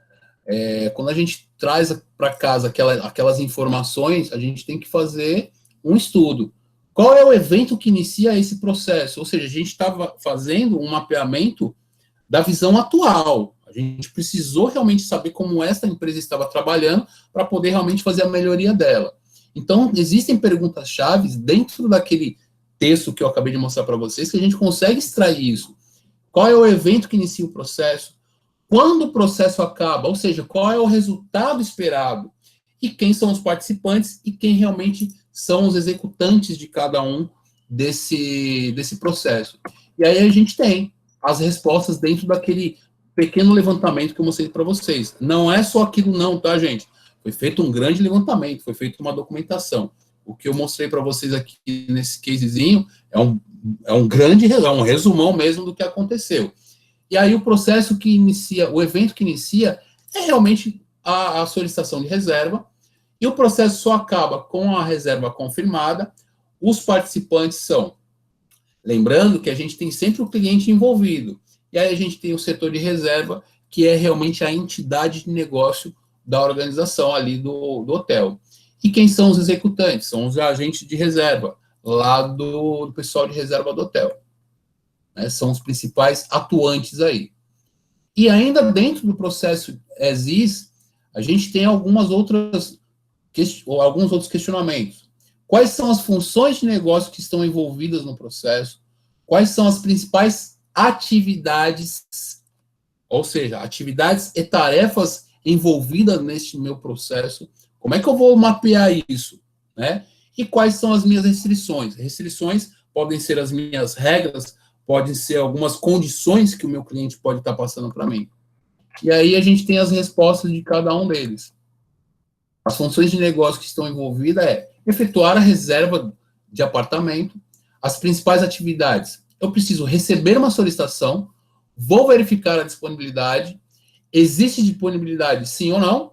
Quando a gente traz para casa aquelas informações, a gente tem que fazer um estudo. Qual é o evento que inicia esse processo? Ou seja, a gente estava fazendo um mapeamento da visão atual. A gente precisou realmente saber como essa empresa estava trabalhando para poder realmente fazer a melhoria dela. Então, existem perguntas-chave dentro daquele texto que eu acabei de mostrar para vocês que a gente consegue extrair isso. Qual é o evento que inicia o processo? Quando o processo acaba? Ou seja, qual é o resultado esperado? E quem são os participantes e quem realmente são os executantes de cada um desse processo. E aí a gente tem as respostas dentro daquele pequeno levantamento que eu mostrei para vocês. Não é só aquilo não, tá, gente? Foi feito um grande levantamento, foi feita uma documentação. O que eu mostrei para vocês aqui nesse casezinho é um resumão mesmo do que aconteceu. E aí o processo que inicia, o evento que inicia é realmente a solicitação de reserva, e o processo só acaba com a reserva confirmada. Os participantes são, lembrando que a gente tem sempre o cliente envolvido, e aí a gente tem o setor de reserva, que é realmente a entidade de negócio da organização ali do hotel. E quem são os executantes? São os agentes de reserva, lá do pessoal de reserva do hotel. Né? São os principais atuantes aí. E ainda dentro do processo as-is, a gente tem alguns outros questionamentos. Quais são as funções de negócio que estão envolvidas no processo? Quais são as principais atividades, ou seja, atividades e tarefas envolvidas neste meu processo? Como é que eu vou mapear isso? Né? E quais são as minhas restrições? Restrições podem ser as minhas regras, podem ser algumas condições que o meu cliente pode estar passando para mim. E aí a gente tem as respostas de cada um deles. As funções de negócio que estão envolvidas é efetuar a reserva de apartamento, as principais atividades. Eu preciso receber uma solicitação, vou verificar a disponibilidade, existe disponibilidade sim ou não,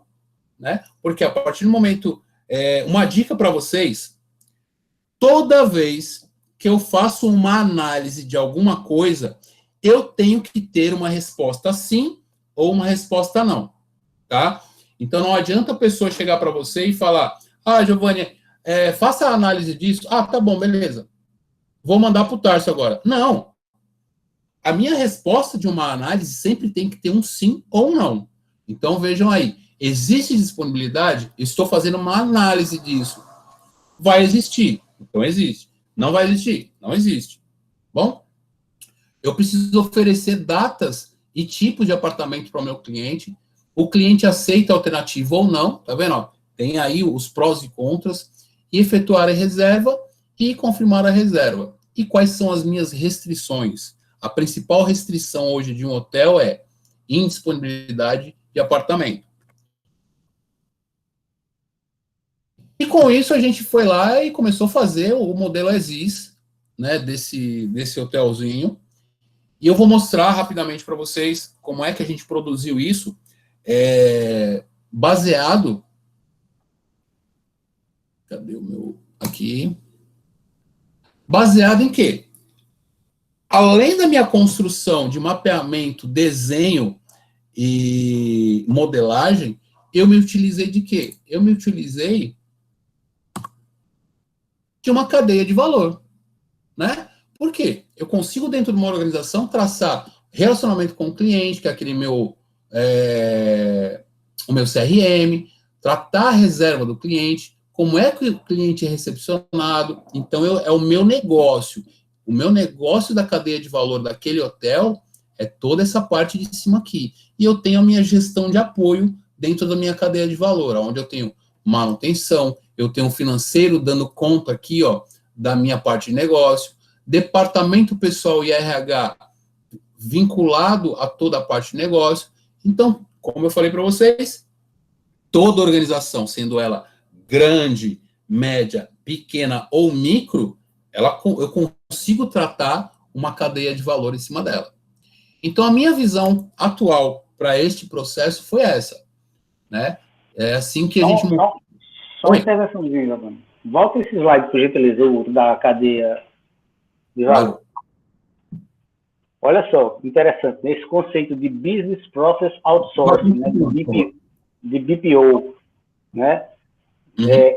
né? Porque a partir do momento, uma dica para vocês, toda vez que eu faço uma análise de alguma coisa, eu tenho que ter uma resposta sim ou uma resposta não, tá? Então, não adianta a pessoa chegar para você e falar, Giovanni, faça a análise disso. Tá bom, beleza. Vou mandar para o Tarso agora. Não. A minha resposta de uma análise sempre tem que ter um sim ou um não. Então, vejam aí. Existe disponibilidade? Estou fazendo uma análise disso. Vai existir. Então, existe. Não vai existir? Não existe. Bom? Eu preciso oferecer datas e tipos de apartamento para o meu cliente. O cliente aceita a alternativa ou não, tá vendo? Ó, tem aí os prós e contras. E efetuar a reserva e confirmar a reserva. E quais são as minhas restrições? A principal restrição hoje de um hotel é indisponibilidade de apartamento. E com isso a gente foi lá e começou a fazer o modelo Exis, né, desse hotelzinho. E eu vou mostrar rapidamente para vocês como é que a gente produziu isso, baseado... Cadê o meu... Aqui. Baseado em quê? Além da minha construção de mapeamento, desenho e modelagem, eu me utilizei de quê? Eu me utilizei de uma cadeia de valor, né? Por quê? Eu consigo, dentro de uma organização, traçar relacionamento com o cliente, que é aquele meu, o meu CRM, tratar a reserva do cliente, como é que o cliente é recepcionado. Então, é o meu negócio. O meu negócio da cadeia de valor daquele hotel é toda essa parte de cima aqui. E eu tenho a minha gestão de apoio dentro da minha cadeia de valor, onde eu tenho manutenção, eu tenho um financeiro dando conta aqui, ó, da minha parte de negócio, departamento pessoal e RH vinculado a toda a parte de negócio. Então, como eu falei para vocês, toda organização, sendo ela grande, média, pequena ou micro, eu consigo tratar uma cadeia de valor em cima dela. Então, a minha visão atual para este processo foi essa, né? É assim que a gente... Só uma intervençãozinha, mano. Volta esse slide, por gentileza, da cadeia de valor. Olha só, interessante, nesse conceito de Business Process Outsourcing, né, de BPO, né?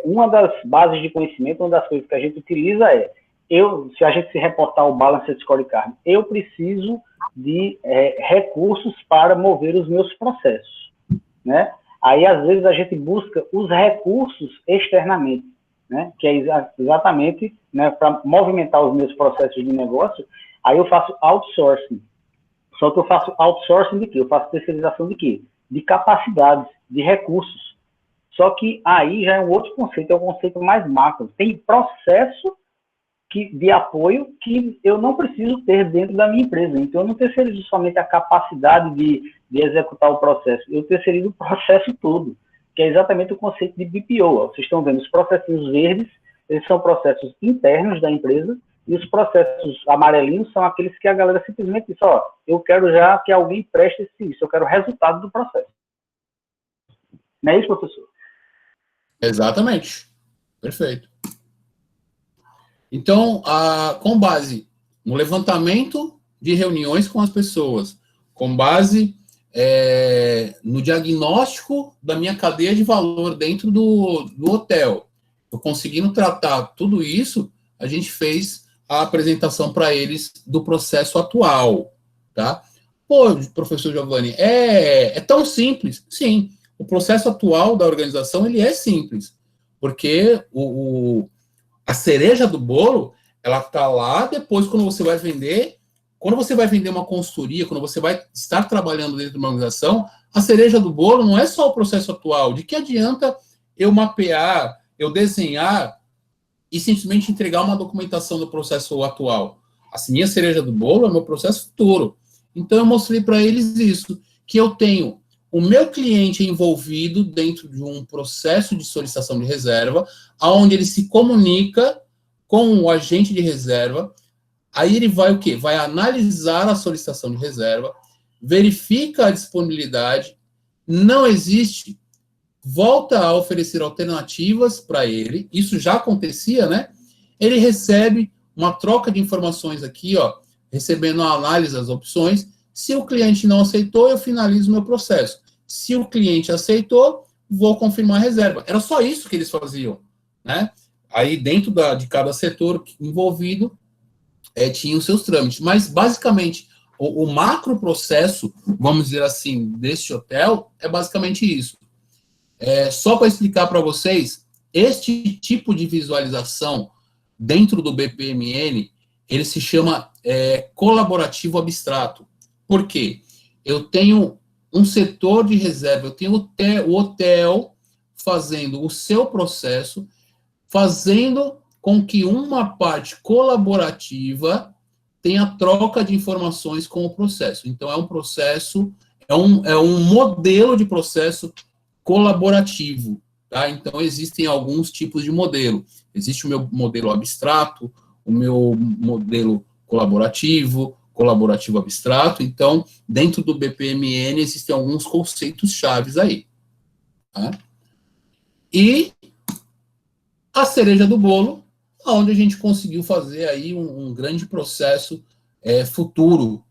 Uma das bases de conhecimento, uma das coisas que a gente utiliza se a gente se reportar ao Balanced Scorecard, eu preciso de recursos para mover os meus processos, né? Aí, às vezes, a gente busca os recursos externamente, né? Que é exatamente, né, para movimentar os meus processos de negócio, aí eu faço outsourcing. Só que eu faço outsourcing de quê? Eu faço terceirização de quê? De capacidades, de recursos. Só que aí já é um outro conceito, é um conceito mais macro. Tem processo de apoio que eu não preciso ter dentro da minha empresa. Então, eu não terceirizo somente a capacidade de executar o processo, eu terceirizo o processo todo, que é exatamente o conceito de BPO. Ó. Vocês estão vendo, os processos verdes, eles são processos internos da empresa, e os processos amarelinhos são aqueles que a galera simplesmente diz, ó, eu quero já que alguém preste esse serviço, eu quero o resultado do processo. Não é isso, professor? Exatamente. Perfeito. Então, com base no levantamento de reuniões com as pessoas, com base no diagnóstico da minha cadeia de valor dentro do hotel, eu conseguindo tratar tudo isso, a gente fez a apresentação para eles do processo atual, tá? Pô, professor Giovanni, é tão simples? Sim. O processo atual da organização, ele é simples, porque a cereja do bolo, ela está lá depois quando você vai vender uma consultoria, quando você vai estar trabalhando dentro de uma organização, a cereja do bolo não é só o processo atual. De que adianta eu mapear, eu desenhar e simplesmente entregar uma documentação do processo atual? A minha cereja do bolo é o meu processo futuro. Então, eu mostrei para eles isso, que eu tenho o meu cliente envolvido dentro de um processo de solicitação de reserva, onde ele se comunica com o agente de reserva, aí ele vai o quê? Vai analisar a solicitação de reserva, verifica a disponibilidade, não existe, volta a oferecer alternativas para ele, isso já acontecia, né? Ele recebe uma troca de informações aqui, ó, recebendo a análise das opções. Se o cliente não aceitou, eu finalizo o meu processo. Se o cliente aceitou, vou confirmar a reserva. Era só isso que eles faziam, né? Aí, dentro de cada setor envolvido, tinha os seus trâmites. Mas, basicamente, o macro processo, vamos dizer assim, deste hotel, é basicamente isso. Só para explicar para vocês, este tipo de visualização dentro do BPMN, ele se chama colaborativo abstrato. Por quê? Eu tenho um setor de reserva, eu tenho o hotel fazendo o seu processo, fazendo com que uma parte colaborativa tenha troca de informações com o processo. Então, é um processo, é um modelo de processo colaborativo, tá? Então, existem alguns tipos de modelo. Existe o meu modelo abstrato, o meu modelo colaborativo abstrato. Então, dentro do BPMN, existem alguns conceitos chaves aí, tá? E a cereja do bolo, onde a gente conseguiu fazer aí um grande processo futuro,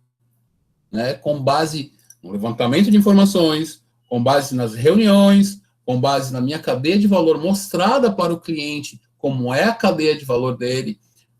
né, com base no levantamento de informações, com base nas reuniões, com base na minha cadeia de valor mostrada para o cliente, como é a cadeia de valor dele.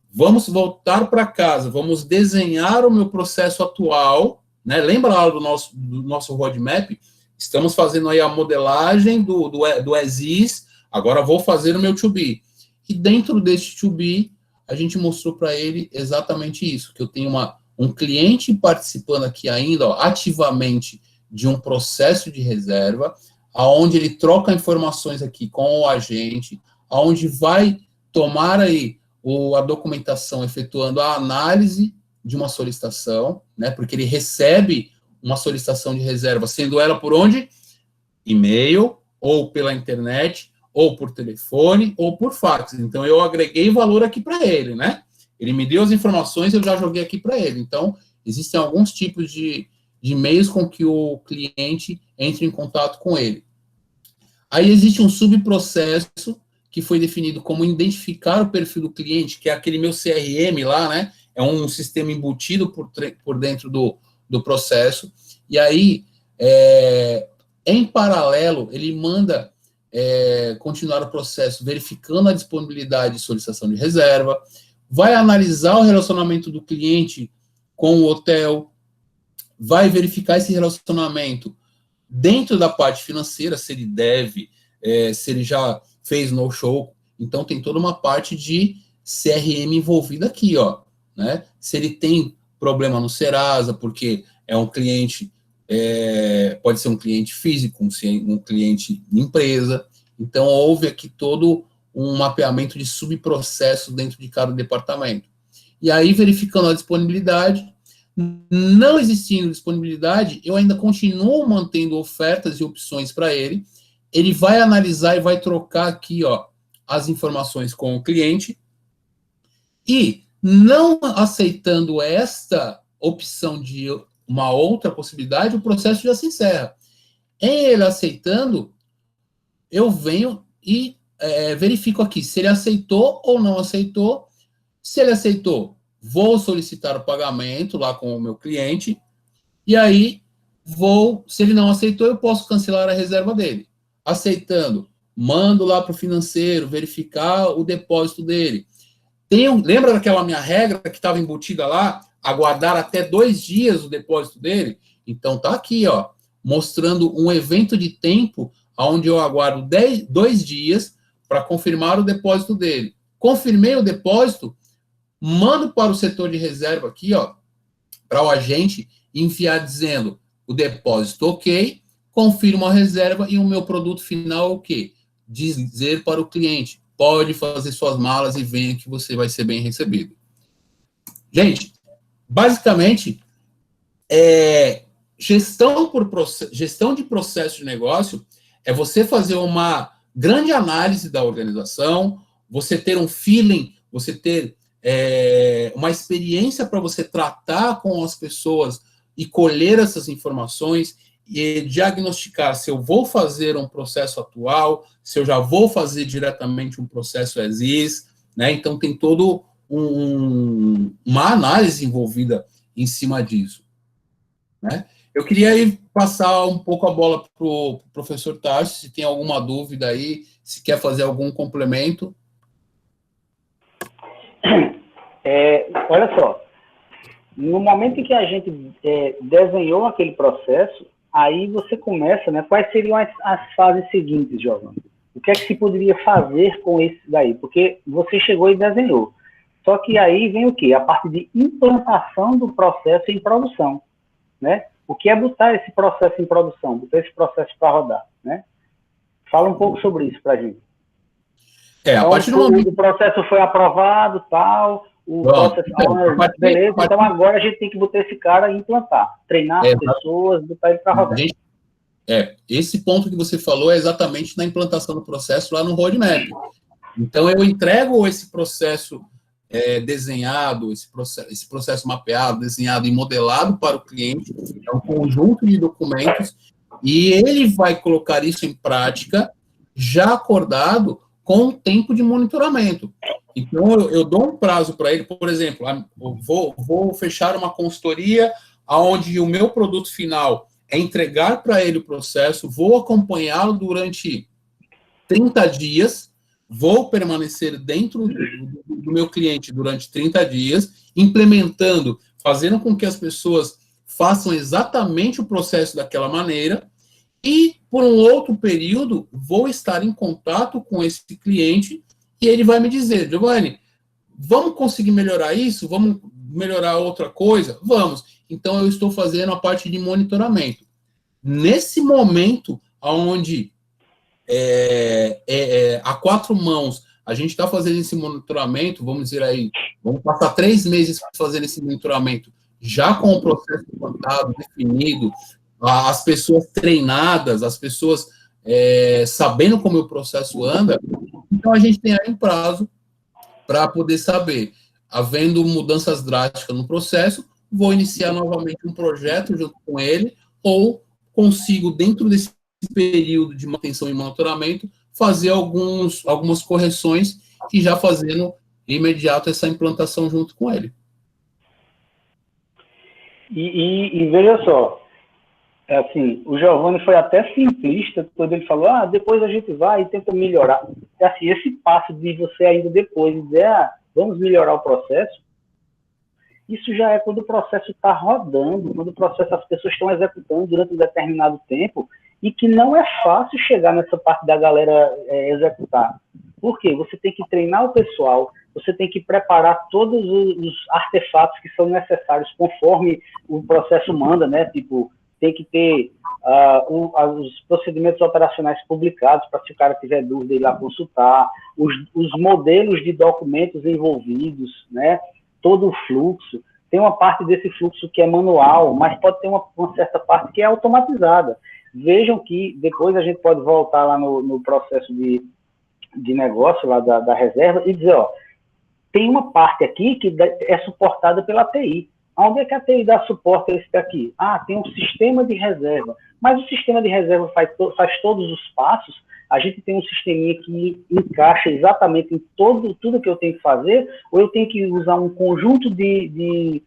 Vamos voltar para casa, vamos desenhar o meu processo atual, né? Lembra lá do nosso roadmap? Estamos fazendo aí a modelagem do as-is, agora vou fazer o meu to-be. E dentro desse to-be, a gente mostrou para ele exatamente isso, que eu tenho um cliente participando aqui ainda, ó, ativamente, de um processo de reserva, aonde ele troca informações aqui com o agente, aonde vai tomar aí a documentação efetuando a análise de uma solicitação, né, porque ele recebe uma solicitação de reserva, sendo ela por onde? E-mail, ou pela internet, ou por telefone, ou por fax. Então, eu agreguei valor aqui para ele, né? Ele me deu as informações, eu já joguei aqui para ele. Então, existem alguns tipos de meios com que o cliente entre em contato com ele. Aí existe um subprocesso que foi definido como identificar o perfil do cliente, que é aquele meu CRM lá, né? É um sistema embutido por dentro do processo. E aí, em paralelo, ele manda continuar o processo verificando a disponibilidade de solicitação de reserva, vai analisar o relacionamento do cliente com o hotel, vai verificar esse relacionamento dentro da parte financeira, se ele deve, se ele já fez no-show. Então, tem toda uma parte de CRM envolvida aqui, ó, né? Se ele tem problema no Serasa, porque é um cliente, pode ser um cliente físico, um cliente de empresa. Então, houve aqui todo um mapeamento de subprocesso dentro de cada departamento. E aí, verificando a disponibilidade, não existindo disponibilidade, eu ainda continuo mantendo ofertas e opções para ele. Ele vai analisar e vai trocar aqui, ó, as informações com o cliente. E, não aceitando esta opção de uma outra possibilidade, o processo já se encerra. Em ele aceitando, eu venho e verifico aqui se ele aceitou ou não aceitou. Se ele aceitou, vou solicitar o pagamento lá com o meu cliente. E aí, se ele não aceitou, eu posso cancelar a reserva dele. Aceitando, mando lá para o financeiro verificar o depósito dele. Lembra daquela minha regra que estava embutida lá? Aguardar até 2 dias o depósito dele? Então, tá aqui, ó, mostrando um evento de tempo onde eu aguardo 2 dias para confirmar o depósito dele. Confirmei o depósito, mando para o setor de reserva aqui, ó, para o agente enviar dizendo o depósito ok, confirmo a reserva e o meu produto final é o quê? Dizer para o cliente, pode fazer suas malas e venha que você vai ser bem recebido. Gente, basicamente, gestão de processo de negócio é você fazer uma grande análise da organização, você ter um feeling, você ter uma experiência para você tratar com as pessoas e colher essas informações e diagnosticar se eu vou fazer um processo atual, se eu já vou fazer diretamente um processo as-is, né? Então, tem todo uma análise envolvida em cima disso, né? Eu queria aí passar um pouco a bola para o professor Tarso, se tem alguma dúvida aí, se quer fazer algum complemento. Olha só, no momento em que a gente desenhou aquele processo, aí você começa, né? Quais seriam as fases seguintes, Giovanni? O que é que se poderia fazer com esse daí? Porque você chegou e desenhou. Só que aí vem o quê? A parte de implantação do processo em produção, né? O que é botar esse processo em produção, botar esse processo para rodar, né? Fala um pouco sobre isso para a gente. A partir do momento... O processo foi aprovado, tal, beleza, então agora a gente tem que botar esse cara e implantar, treinar as pessoas, botar ele para rodar. Esse ponto que você falou é exatamente na implantação do processo lá no roadmap. Então, eu entrego esse processo desenhado, esse processo mapeado, desenhado e modelado para o cliente, é um conjunto de documentos, e ele vai colocar isso em prática, já acordado, com o tempo de monitoramento. Então, eu dou um prazo para ele, por exemplo, vou fechar uma consultoria onde o meu produto final é entregar para ele o processo, vou acompanhá-lo durante 30 dias, vou permanecer dentro do meu cliente durante 30 dias, implementando, fazendo com que as pessoas façam exatamente o processo daquela maneira, e, por um outro período, vou estar em contato com esse cliente e ele vai me dizer, Giovanni, vamos conseguir melhorar isso? Vamos melhorar outra coisa? Vamos. Então, eu estou fazendo a parte de monitoramento. Nesse momento, onde a 4 mãos, a gente está fazendo esse monitoramento, vamos dizer aí, vamos passar 3 meses fazendo esse monitoramento, já com o processo implantado, definido, as pessoas treinadas, as pessoas sabendo como o processo anda, então a gente tem aí um prazo para poder saber, havendo mudanças drásticas no processo, vou iniciar novamente um projeto junto com ele, ou consigo, dentro desse período de manutenção e monitoramento, fazer algumas correções e já fazendo imediato essa implantação junto com ele. E veja só, assim, o Giovanni foi até simplista quando ele falou, depois a gente vai e tenta melhorar. Assim, esse passo de você ainda depois dizer, vamos melhorar o processo, isso já é quando o processo está rodando, quando o processo as pessoas estão executando durante um determinado tempo, e que não é fácil chegar nessa parte da galera executar. Por quê? Você tem que treinar o pessoal, você tem que preparar todos os artefatos que são necessários conforme o processo manda, né? Tipo, tem que ter os procedimentos operacionais publicados para, se o cara tiver dúvida, ir lá consultar, os modelos de documentos envolvidos, né? Todo o fluxo. Tem uma parte desse fluxo que é manual, mas pode ter uma certa parte que é automatizada. Vejam que depois a gente pode voltar lá no processo de negócio lá da reserva e dizer, tem uma parte aqui que é suportada pela TI. Onde é que a TI dá suporte a esse daqui? Tem um sistema de reserva. Mas o sistema de reserva faz todos os passos. A gente tem um sisteminha que encaixa exatamente em tudo que eu tenho que fazer, ou eu tenho que usar um conjunto de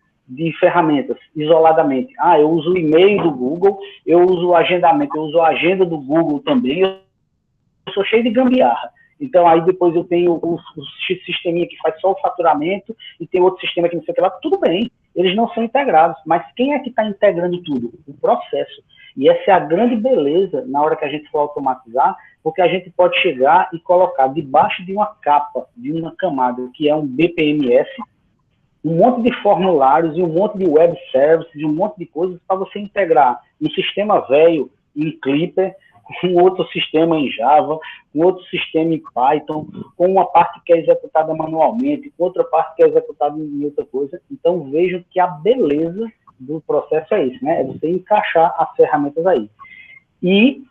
ferramentas isoladamente. Eu uso o e-mail do Google, eu uso o agendamento, eu uso a agenda do Google também, eu sou cheio de gambiarra. Então, aí depois eu tenho o sisteminha que faz só o faturamento e tem outro sistema que não sei o que lá. Tudo bem, eles não são integrados, mas quem é que está integrando tudo? O processo. E essa é a grande beleza na hora que a gente for automatizar, porque a gente pode chegar e colocar debaixo de uma capa, de uma camada, que é um BPMS, um monte de formulários e um monte de web services e um monte de coisas para você integrar um sistema velho em Clipper, com outro sistema em Java, com outro sistema em Python, com uma parte que é executada manualmente, com outra parte que é executada em outra coisa. Então, vejam que a beleza do processo é isso, né? É você encaixar as ferramentas aí. E,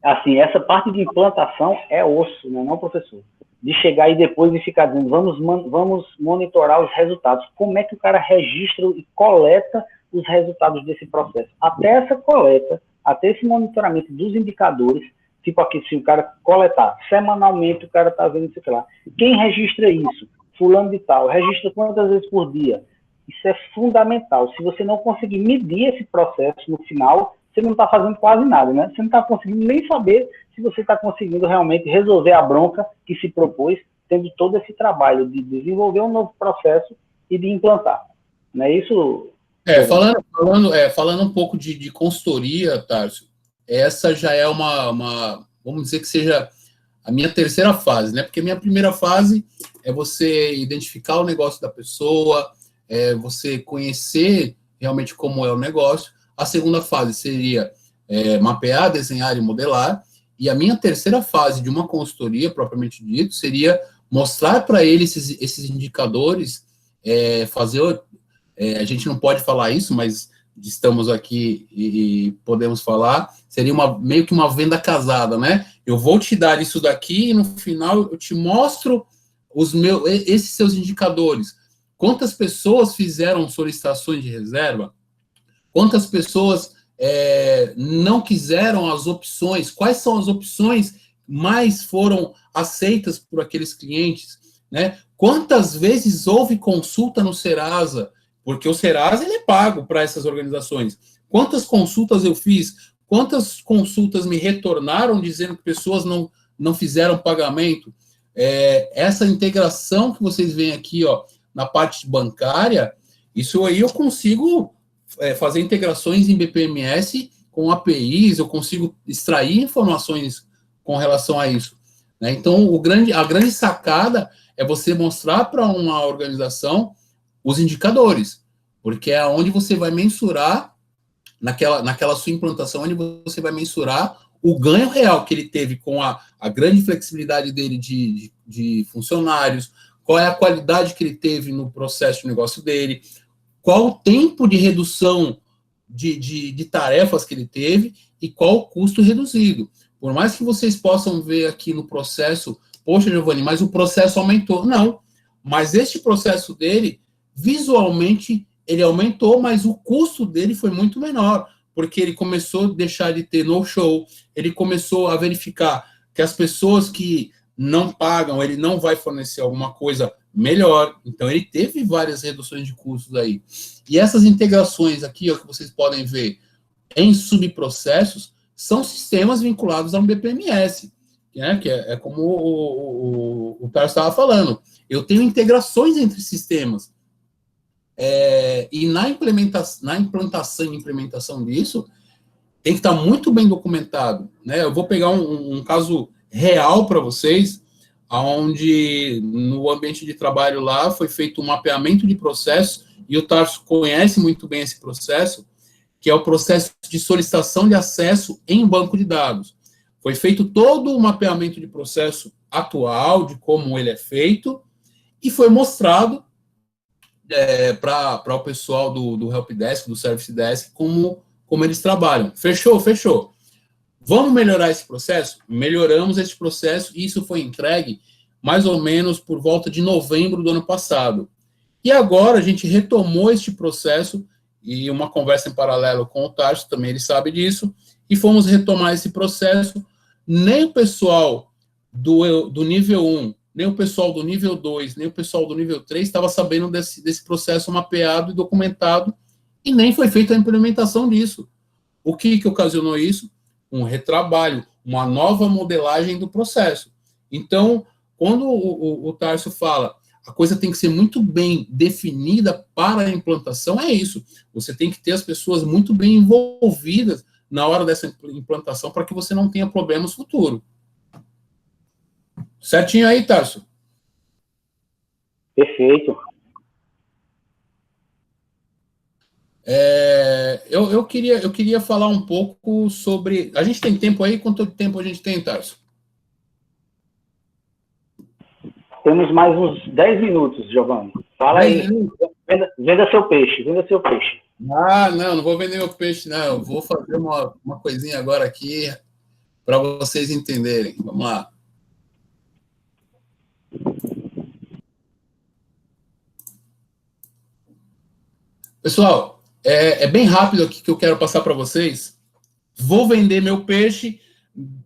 assim, essa parte de implantação é osso, né? Não, professor? De chegar aí depois e ficar dizendo, vamos monitorar os resultados. Como é que o cara registra e coleta os resultados desse processo? Até essa coleta, até esse monitoramento dos indicadores, tipo aqui, se o cara coletar semanalmente, o cara está vendo isso aqui lá. Quem registra isso? Fulano de tal. Registra quantas vezes por dia? Isso é fundamental. Se você não conseguir medir esse processo no final, você não está fazendo quase nada, né? Você não está conseguindo nem saber se você está conseguindo realmente resolver a bronca que se propôs, tendo todo esse trabalho de desenvolver um novo processo e de implantar. Não é isso? Falando um pouco de consultoria, Tarso, essa já é vamos dizer que seja a minha terceira fase, né? Porque a minha primeira fase é você identificar o negócio da pessoa, você conhecer realmente como é o negócio. A segunda fase seria mapear, desenhar e modelar. E a minha terceira fase de uma consultoria, propriamente dito, seria mostrar para ele esses indicadores, fazer... a gente não pode falar isso, mas estamos aqui e podemos falar, seria meio que uma venda casada, né? Eu vou te dar isso daqui e no final eu te mostro esses seus indicadores. Quantas pessoas fizeram solicitações de reserva? Quantas pessoas não quiseram as opções? Quais são as opções mais foram aceitas por aqueles clientes? Né? Quantas vezes houve consulta no Serasa? Porque o Serasa ele é pago para essas organizações. Quantas consultas eu fiz? Quantas consultas me retornaram dizendo que pessoas não fizeram pagamento? Essa integração que vocês veem aqui, ó, na parte bancária, isso aí eu consigo fazer integrações em BPMS com APIs, eu consigo extrair informações com relação a isso. Né? Então, a grande sacada é você mostrar para uma organização os indicadores, porque é onde você vai mensurar, naquela sua implantação, onde você vai mensurar o ganho real que ele teve com a grande flexibilidade dele de funcionários, qual é a qualidade que ele teve no processo de negócio dele, qual o tempo de redução de tarefas que ele teve e qual o custo reduzido. Por mais que vocês possam ver aqui no processo, poxa, Giovanni, mas o processo aumentou. Não, mas este processo dele, visualmente, ele aumentou, mas o custo dele foi muito menor, porque ele começou a deixar de ter no-show, ele começou a verificar que as pessoas que não pagam, ele não vai fornecer alguma coisa melhor. Então, ele teve várias reduções de custos aí. E essas integrações aqui, ó, que vocês podem ver em subprocessos, são sistemas vinculados a um BPMS, né? Que é como o Tarso estava falando. Eu tenho integrações entre sistemas. E na implantação e implementação disso, tem que estar muito bem documentado. Né? Eu vou pegar um caso real para vocês, onde no ambiente de trabalho lá foi feito um mapeamento de processo, e o Tarso conhece muito bem esse processo, que é o processo de solicitação de acesso em banco de dados. Foi feito todo o mapeamento de processo atual, de como ele é feito, e foi mostrado para o pessoal do Helpdesk, do Service Desk, como eles trabalham. Fechou. Vamos melhorar esse processo? Melhoramos esse processo, e isso foi entregue mais ou menos por volta de novembro do ano passado. E agora a gente retomou este processo, e uma conversa em paralelo com o Tarso, também ele sabe disso, e fomos retomar esse processo. Nem o pessoal do nível 1, nem o pessoal do nível 2, nem o pessoal do nível 3 estava sabendo desse processo mapeado e documentado, e nem foi feita a implementação disso. O que ocasionou isso? Um retrabalho, uma nova modelagem do processo. Então, quando o Tarso fala, a coisa tem que ser muito bem definida para a implantação, é isso. Você tem que ter as pessoas muito bem envolvidas na hora dessa implantação para que você não tenha problemas futuros. Certinho aí, Tarso? Perfeito. Eu queria falar um pouco sobre... A gente tem tempo aí? Quanto tempo a gente tem, Tarso? Temos mais uns 10 minutos, Giovanni. Fala aí. Venda seu peixe. Não vou vender meu peixe, não. Eu vou fazer uma coisinha agora aqui para vocês entenderem. Vamos lá. Pessoal, é bem rápido aqui que eu quero passar para vocês. Vou vender meu peixe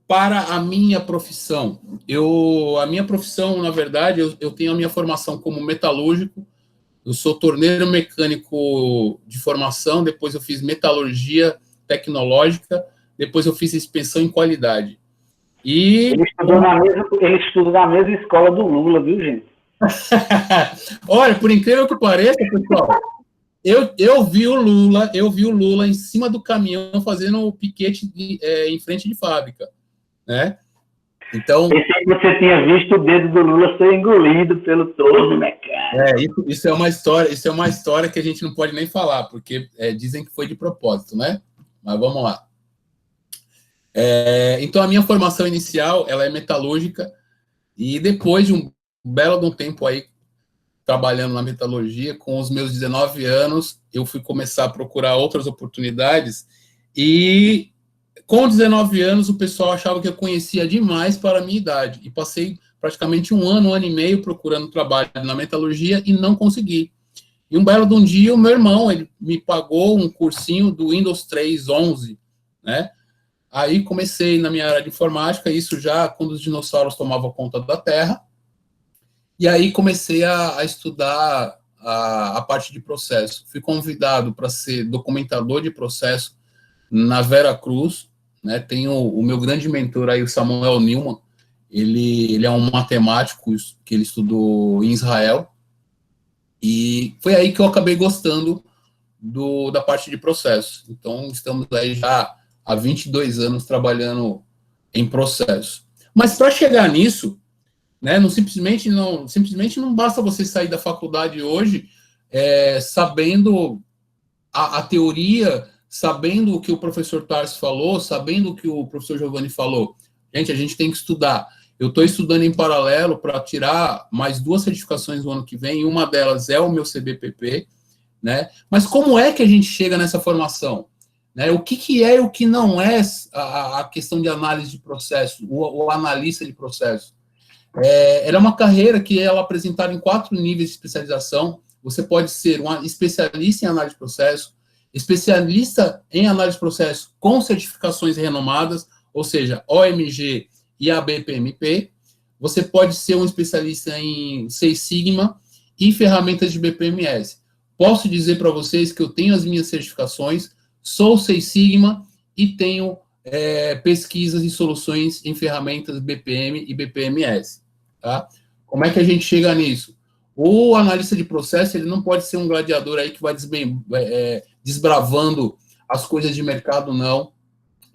para a minha profissão. A minha profissão, na verdade, eu tenho a minha formação como metalúrgico. Eu sou torneiro mecânico de formação, depois eu fiz metalurgia tecnológica, depois eu fiz inspeção em qualidade. Ele estuda na mesma escola do Lula, viu, gente? Olha, por incrível que pareça, pessoal, eu vi o Lula em cima do caminhão fazendo o piquete em frente de fábrica, né? Então... Esse aí você tinha visto o dedo do Lula ser engolido pelo trono, né, cara? Isso é uma história que a gente não pode nem falar, porque dizem que foi de propósito, né? Mas vamos lá. Então, a minha formação inicial, ela é metalúrgica, e depois de um belo tempo aí, trabalhando na metalurgia, com os meus 19 anos, eu fui começar a procurar outras oportunidades, e com 19 anos, o pessoal achava que eu conhecia demais para a minha idade, e passei praticamente um ano e meio procurando trabalho na metalurgia e não consegui. E um belo de um dia, o meu irmão, ele me pagou um cursinho do Windows 3.11, né? Aí comecei na minha área de informática, isso já quando os dinossauros tomavam conta da Terra, e aí comecei a estudar a parte de processo. Fui convidado para ser documentador de processo na Vera Cruz, né? Tenho o meu grande mentor aí, o Samuel Newman, ele é um matemático que ele estudou em Israel, e foi aí que eu acabei gostando da parte de processo. Então, estamos aí já há 22 anos trabalhando em processo. Mas para chegar nisso, né, simplesmente não basta você sair da faculdade hoje sabendo a teoria, sabendo o que o professor Tarso falou, sabendo o que o professor Giovanni falou. Gente, a gente tem que estudar. Eu estou estudando em paralelo para tirar mais 2 certificações no ano que vem, e uma delas é o meu CBPP, né? Mas como é que a gente chega nessa formação? Né? O que é e o que não é a questão de análise de processo, o analista de processo? Ela é uma carreira que ela é apresentada em 4 níveis de especialização. Você pode ser um especialista em análise de processo, especialista em análise de processo com certificações renomadas, ou seja, OMG e ABPMP. Você pode ser um especialista em Six Sigma e ferramentas de BPMS. Posso dizer para vocês que eu tenho as minhas certificações, sou Six Sigma e tenho pesquisas e soluções em ferramentas BPM e BPMS. Tá? Como é que a gente chega nisso? O analista de processo, ele não pode ser um gladiador aí que vai desbravando as coisas de mercado, não.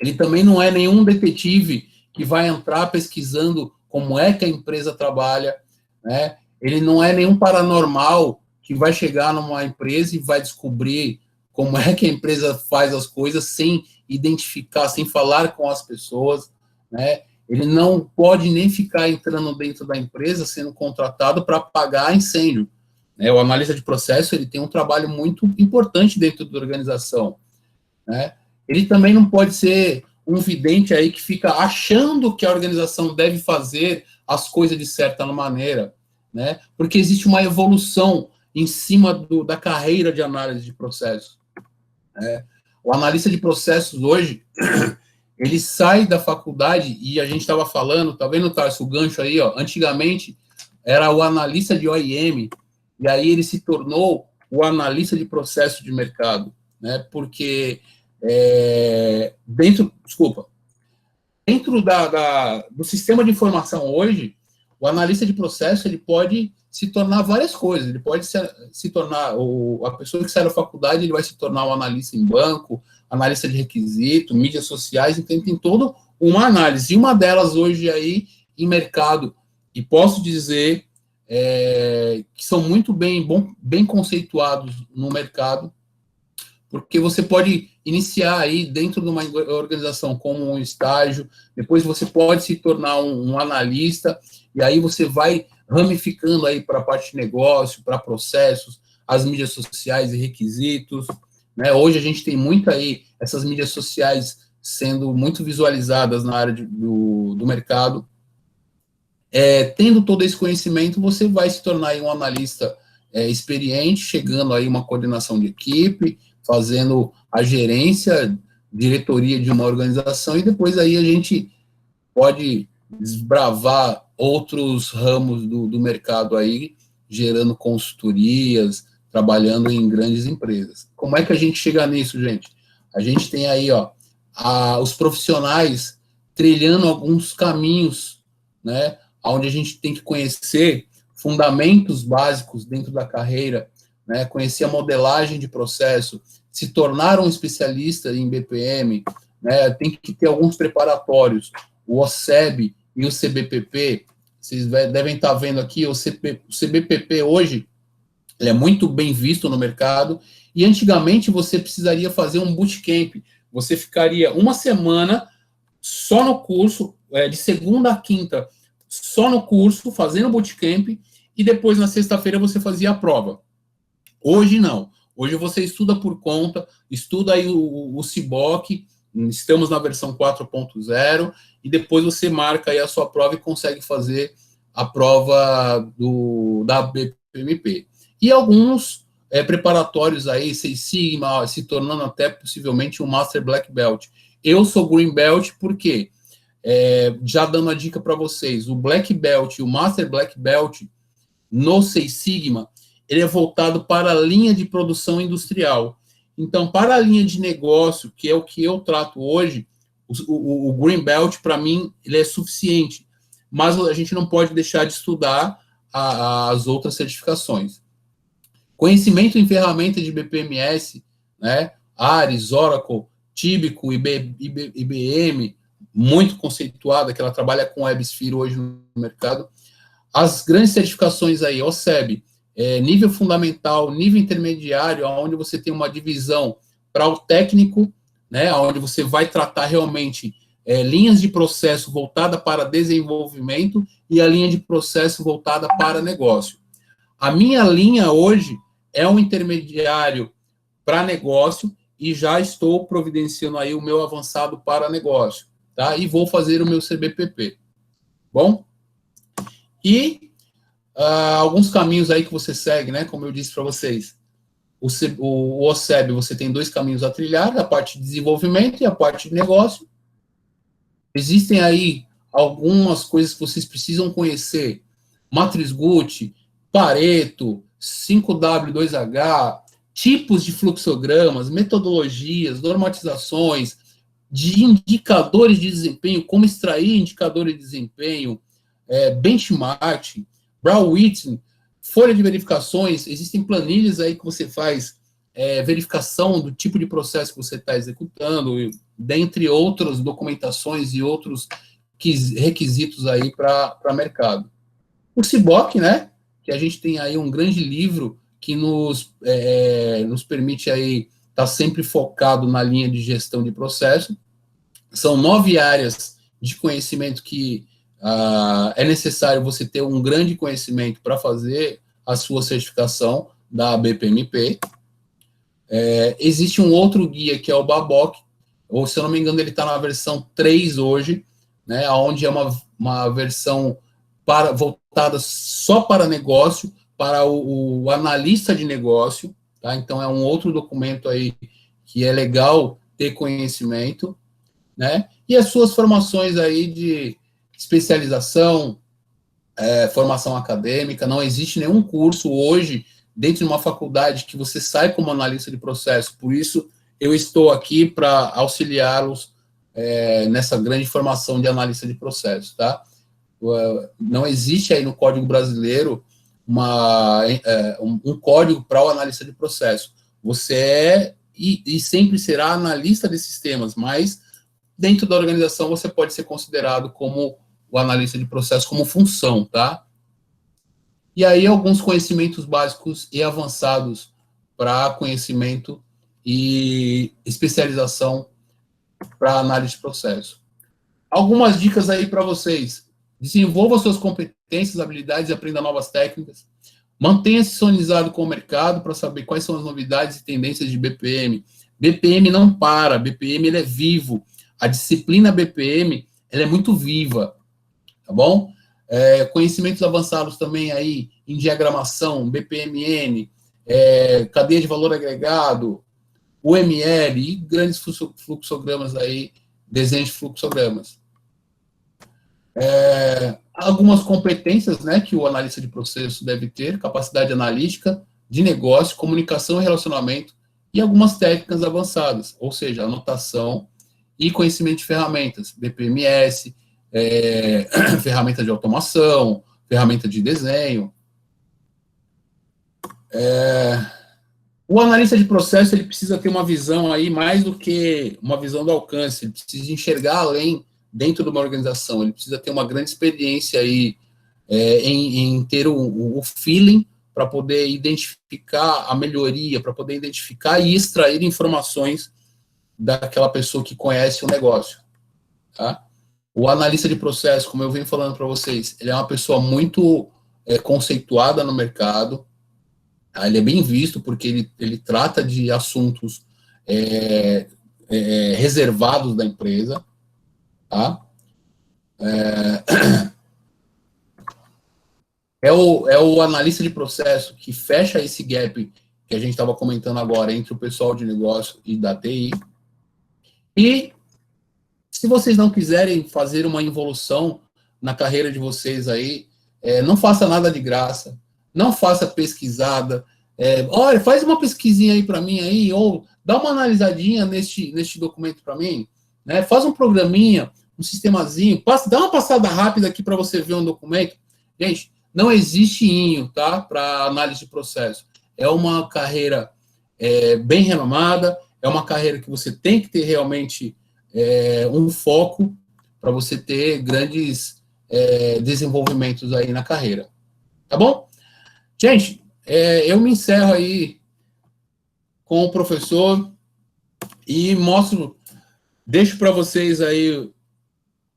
Ele também não é nenhum detetive que vai entrar pesquisando como é que a empresa trabalha, né? Ele não é nenhum paranormal que vai chegar numa empresa e vai descobrir como é que a empresa faz as coisas sem identificar, sem falar com as pessoas, né? Ele não pode nem ficar entrando dentro da empresa, sendo contratado para apagar incêndio. Né? O analista de processo, ele tem um trabalho muito importante dentro da organização, né? Ele também não pode ser um vidente aí que fica achando que a organização deve fazer as coisas de certa maneira, né? Porque existe uma evolução em cima da carreira de análise de processos. O analista de processos hoje, ele sai da faculdade, e a gente estava falando, tá vendo, Tarso, o gancho aí, ó, antigamente era o analista de OIM, e aí ele se tornou o analista de processo de mercado, né? Porque dentro do sistema de informação hoje, o analista de processo, ele pode se tornar várias coisas. Ele pode se tornar, a pessoa que sai da faculdade, ele vai se tornar um analista em banco, analista de requisito, mídias sociais, então tem toda uma análise. E uma delas hoje aí em mercado, e posso dizer que são muito bem conceituados no mercado, porque você pode iniciar aí dentro de uma organização como um estágio, depois você pode se tornar um analista, e aí você vai ramificando aí para a parte de negócio, para processos, as mídias sociais e requisitos, né? Hoje a gente tem muito aí essas mídias sociais sendo muito visualizadas na área do mercado. Tendo todo esse conhecimento, você vai se tornar aí um analista experiente, chegando aí uma coordenação de equipe, fazendo a gerência, diretoria de uma organização, e depois aí a gente pode desbravar outros ramos do mercado aí, gerando consultorias, trabalhando em grandes empresas. Como é que a gente chega nisso, gente? A gente tem aí, ó, os profissionais trilhando alguns caminhos, né, onde a gente tem que conhecer fundamentos básicos dentro da carreira, né, conhecer a modelagem de processo, se tornar um especialista em BPM, né, tem que ter alguns preparatórios. O OSEB e o CBPP, vocês devem estar vendo aqui, o CBPP hoje, ele é muito bem visto no mercado, e antigamente você precisaria fazer um bootcamp, você ficaria uma semana só no curso, de segunda a quinta, só no curso, fazendo bootcamp, e depois na sexta-feira você fazia a prova. Hoje não. Hoje você estuda por conta, estuda aí o CBOK, estamos na versão 4.0, e depois você marca aí a sua prova e consegue fazer a prova da BPMP. E alguns preparatórios aí, Six Sigma, se tornando até possivelmente um Master Black Belt. Eu sou Green Belt porque, já dando a dica para vocês, o Black Belt e o Master Black Belt no Six Sigma, ele é voltado para a linha de produção industrial. Então, para a linha de negócio, que é o que eu trato hoje, o Green Belt, para mim, ele é suficiente. Mas a gente não pode deixar de estudar as outras certificações. Conhecimento em ferramentas de BPMS, né? Ares, Oracle, Tíbico, IBM, muito conceituada, que ela trabalha com WebSphere hoje no mercado. As grandes certificações aí, OSEB, nível fundamental, nível intermediário, onde você tem uma divisão para o técnico, né, onde você vai tratar realmente linhas de processo voltada para desenvolvimento e a linha de processo voltada para negócio. A minha linha hoje é um intermediário para negócio e já estou providenciando aí o meu avançado para negócio, tá? E vou fazer o meu CBPP. Bom? E alguns caminhos aí que você segue, né? Como eu disse para vocês, o OSEB, você tem 2 caminhos a trilhar, a parte de desenvolvimento e a parte de negócio. Existem aí algumas coisas que vocês precisam conhecer, Matrix Gucci, Pareto, 5W2H, tipos de fluxogramas, metodologias, normatizações, de indicadores de desempenho, como extrair indicadores de desempenho, benchmarking, Brown-Whitney, folha de verificações, existem planilhas aí que você faz verificação do tipo de processo que você está executando, dentre outras documentações e outros requisitos aí para mercado. O CBOK, né, que a gente tem aí um grande livro que nos permite aí estar sempre focado na linha de gestão de processo. São 9 áreas de conhecimento que é necessário você ter um grande conhecimento para fazer a sua certificação da BPMP. Existe um outro guia que é o BABOK, ou se eu não me engano ele está na versão 3 hoje, né, onde é uma versão voltada só para negócio, para o analista de negócio, tá? Então é um outro documento aí que é legal ter conhecimento, né? E as suas formações aí de especialização, formação acadêmica, não existe nenhum curso hoje dentro de uma faculdade que você sai como analista de processo, por isso eu estou aqui para auxiliá-los nessa grande formação de analista de processo, tá? Não existe aí no Código Brasileiro um código para o analista de processo. Você e sempre será analista de sistemas, mas dentro da organização você pode ser considerado como o analista de processo como função, tá? E aí alguns conhecimentos básicos e avançados para conhecimento e especialização para análise de processo. Algumas dicas aí para vocês. Desenvolva suas competências, habilidades e aprenda novas técnicas. Mantenha-se sintonizado com o mercado para saber quais são as novidades e tendências de BPM. BPM não para, BPM ele é vivo. A disciplina BPM ela é muito viva, tá bom? Conhecimentos avançados também aí em diagramação, BPMN, cadeia de valor agregado, UML e grandes fluxogramas aí, desenho de fluxogramas. Algumas competências, né, que o analista de processo deve ter, capacidade analítica, de negócio, comunicação e relacionamento, e algumas técnicas avançadas, ou seja, anotação e conhecimento de ferramentas, BPMS, ferramenta de automação, ferramenta de desenho. O analista de processo ele precisa ter uma visão aí mais do que uma visão do alcance, ele precisa enxergar além dentro de uma organização, ele precisa ter uma grande experiência aí em ter o feeling para poder identificar a melhoria, para poder identificar e extrair informações daquela pessoa que conhece o negócio, tá? O analista de processo, como eu venho falando para vocês, ele é uma pessoa muito conceituada no mercado, tá? Ele é bem visto porque ele trata de assuntos reservados da empresa, tá? É o analista de processo que fecha esse gap que a gente estava comentando agora entre o pessoal de negócio e da TI. E se vocês não quiserem fazer uma evolução na carreira de vocês aí, não faça nada de graça, não faça pesquisada. Olha, faz uma pesquisinha aí para mim aí, ou dá uma analisadinha neste documento para mim, né? Faz um programinha, um sistemazinho, dá uma passada rápida aqui para você ver um documento. Gente, não existe INHO, tá? Para análise de processo. É uma carreira bem renomada, é uma carreira que você tem que ter realmente um foco para você ter grandes desenvolvimentos aí na carreira. Tá bom? Gente, eu me encerro aí com o professor e deixo para vocês aí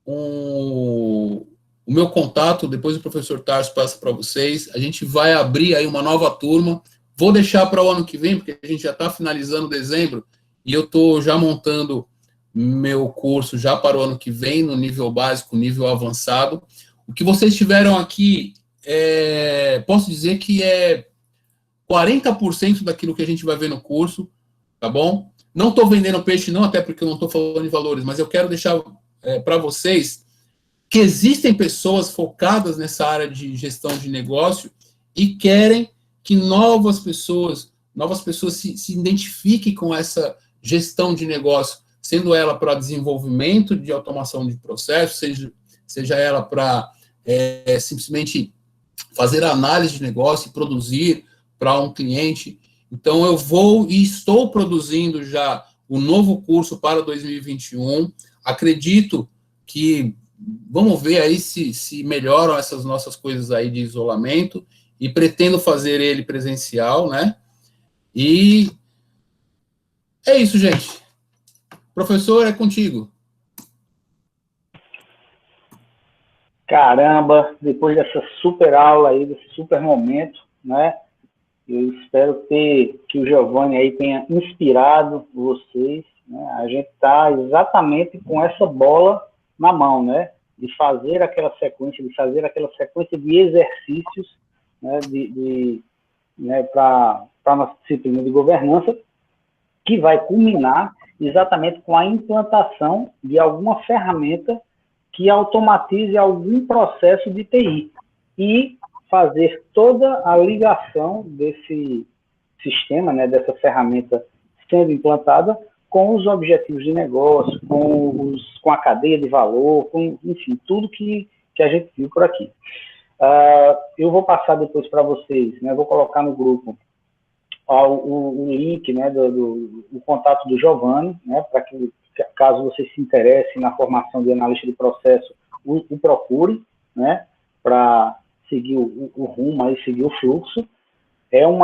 o meu contato, depois o professor Tarso passa para vocês. A gente vai abrir aí uma nova turma. Vou deixar para o ano que vem, porque a gente já está finalizando dezembro, e eu estou já montando meu curso já para o ano que vem, no nível básico, nível avançado. O que vocês tiveram aqui, posso dizer que é 40% daquilo que a gente vai ver no curso, tá bom? Não estou vendendo peixe não, até porque eu não estou falando de valores, mas eu quero deixar para vocês que existem pessoas focadas nessa área de gestão de negócio e querem que novas pessoas se identifiquem com essa gestão de negócio, sendo ela para desenvolvimento de automação de processos, seja ela para simplesmente fazer análise de negócio e produzir para um cliente. Então, eu estou produzindo já o novo curso para 2021. Acredito que vamos ver aí se melhoram essas nossas coisas aí de isolamento, e pretendo fazer ele presencial, né? E é isso, gente. Professor, é contigo. Caramba, depois dessa super aula aí, desse super momento, né? Eu espero que o Giovanni aí tenha inspirado vocês, né? A gente está exatamente com essa bola na mão, né? De fazer aquela sequência de exercícios, né? Né? Para a nossa disciplina de governança, que vai culminar exatamente com a implantação de alguma ferramenta que automatize algum processo de TI e fazer toda a ligação desse sistema, né, dessa ferramenta sendo implantada com os objetivos de negócio, com a cadeia de valor, enfim, tudo que a gente viu por aqui. Eu vou passar depois para vocês, né, vou colocar no grupo o link, né, do contato do Giovanni, né, para que, caso vocês se interessem na formação de analista de processo, o procure, né, para seguir o rumo, aí, seguir o fluxo. É um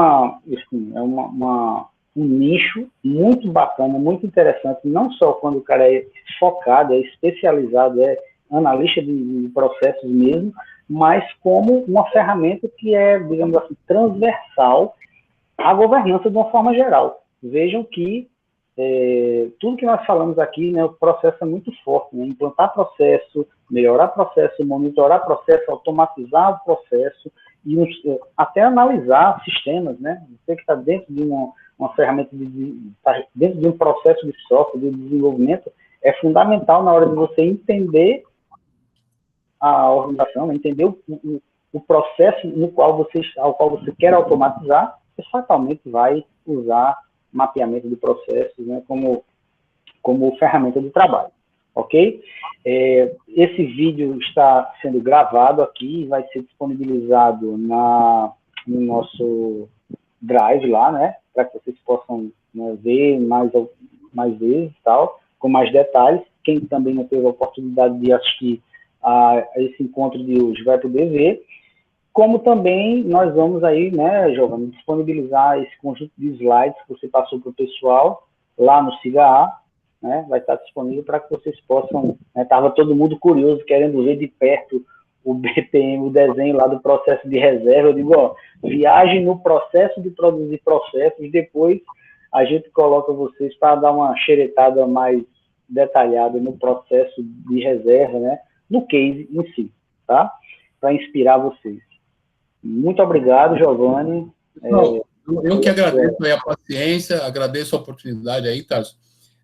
nicho muito bacana, muito interessante, não só quando o cara é focado, é especializado, é analista de processos mesmo, mas como uma ferramenta que é, digamos assim, transversal à governança de uma forma geral. Vejam que tudo que nós falamos aqui, né, o processo é muito forte, né? Implantar processo, melhorar processo, monitorar processo, automatizar o processo e até analisar sistemas, né? Você que está dentro de uma ferramenta, tá dentro de um processo de software, de desenvolvimento, é fundamental na hora de você entender a organização, entender o processo ao qual você quer automatizar, você fatalmente vai usar mapeamento de processos, né, como ferramenta de trabalho, ok? Esse vídeo está sendo gravado aqui e vai ser disponibilizado no nosso Drive lá, né, para que vocês possam, né, ver mais vezes e tal, com mais detalhes. quem também não teve a oportunidade de assistir a esse encontro de hoje vai poder ver. Como também nós vamos aí, né, Giovanni, disponibilizar esse conjunto de slides que você passou para o pessoal lá no SIGA, né, vai estar disponível para que vocês possam, estava todo mundo curioso, querendo ver de perto o BPM, o desenho lá do processo de reserva. Eu digo, ó, viagem no processo de produzir processos, depois a gente coloca vocês para dar uma xeretada mais detalhada no processo de reserva, né, no case em si, tá? Para inspirar vocês. Muito obrigado, Giovanni. Eu que agradeço aí a paciência, agradeço a oportunidade aí, Tarso.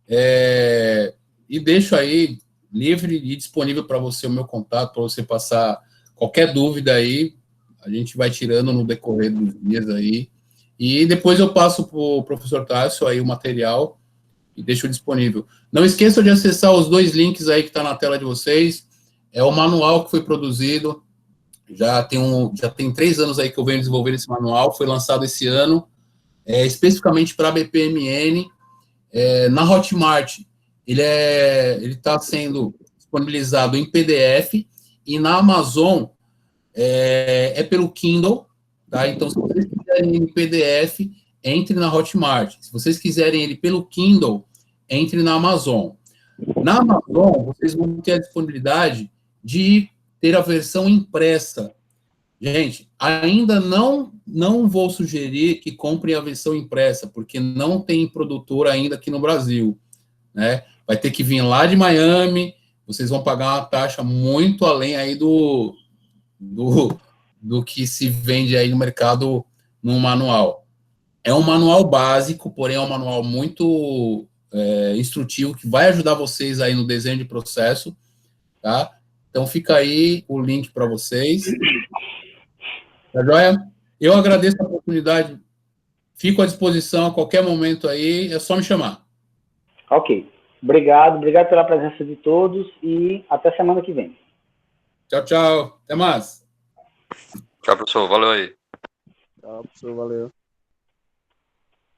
E deixo aí livre e disponível para você o meu contato, para você passar qualquer dúvida aí, a gente vai tirando no decorrer dos dias aí, e depois eu passo para o professor Tarso aí o material e deixo disponível. Não esqueçam de acessar os 2 links aí que está na tela de vocês, é o manual que foi produzido, já tem 3 anos aí que eu venho desenvolvendo esse manual, foi lançado esse ano, especificamente para a BPMN, na Hotmart. Ele está sendo disponibilizado em PDF e na Amazon pelo Kindle, tá? Então, se vocês quiserem em PDF, entre na Hotmart. Se vocês quiserem ele pelo Kindle, entre na Amazon. Na Amazon, vocês vão ter a disponibilidade de ter a versão impressa. Gente, ainda não vou sugerir que comprem a versão impressa, porque não tem produtor ainda aqui no Brasil, né? Vai ter que vir lá de Miami, vocês vão pagar uma taxa muito além aí do que se vende aí no mercado no manual. É um manual básico, porém é um manual muito instrutivo, que vai ajudar vocês aí no desenho de processo, tá? Então fica aí o link para vocês. Tá joia? Eu agradeço a oportunidade, fico à disposição a qualquer momento aí, é só me chamar. Ok. Obrigado pela presença de todos e até semana que vem. Tchau, tchau. Até mais. Tchau, professor. Valeu aí. Tchau, professor. Valeu.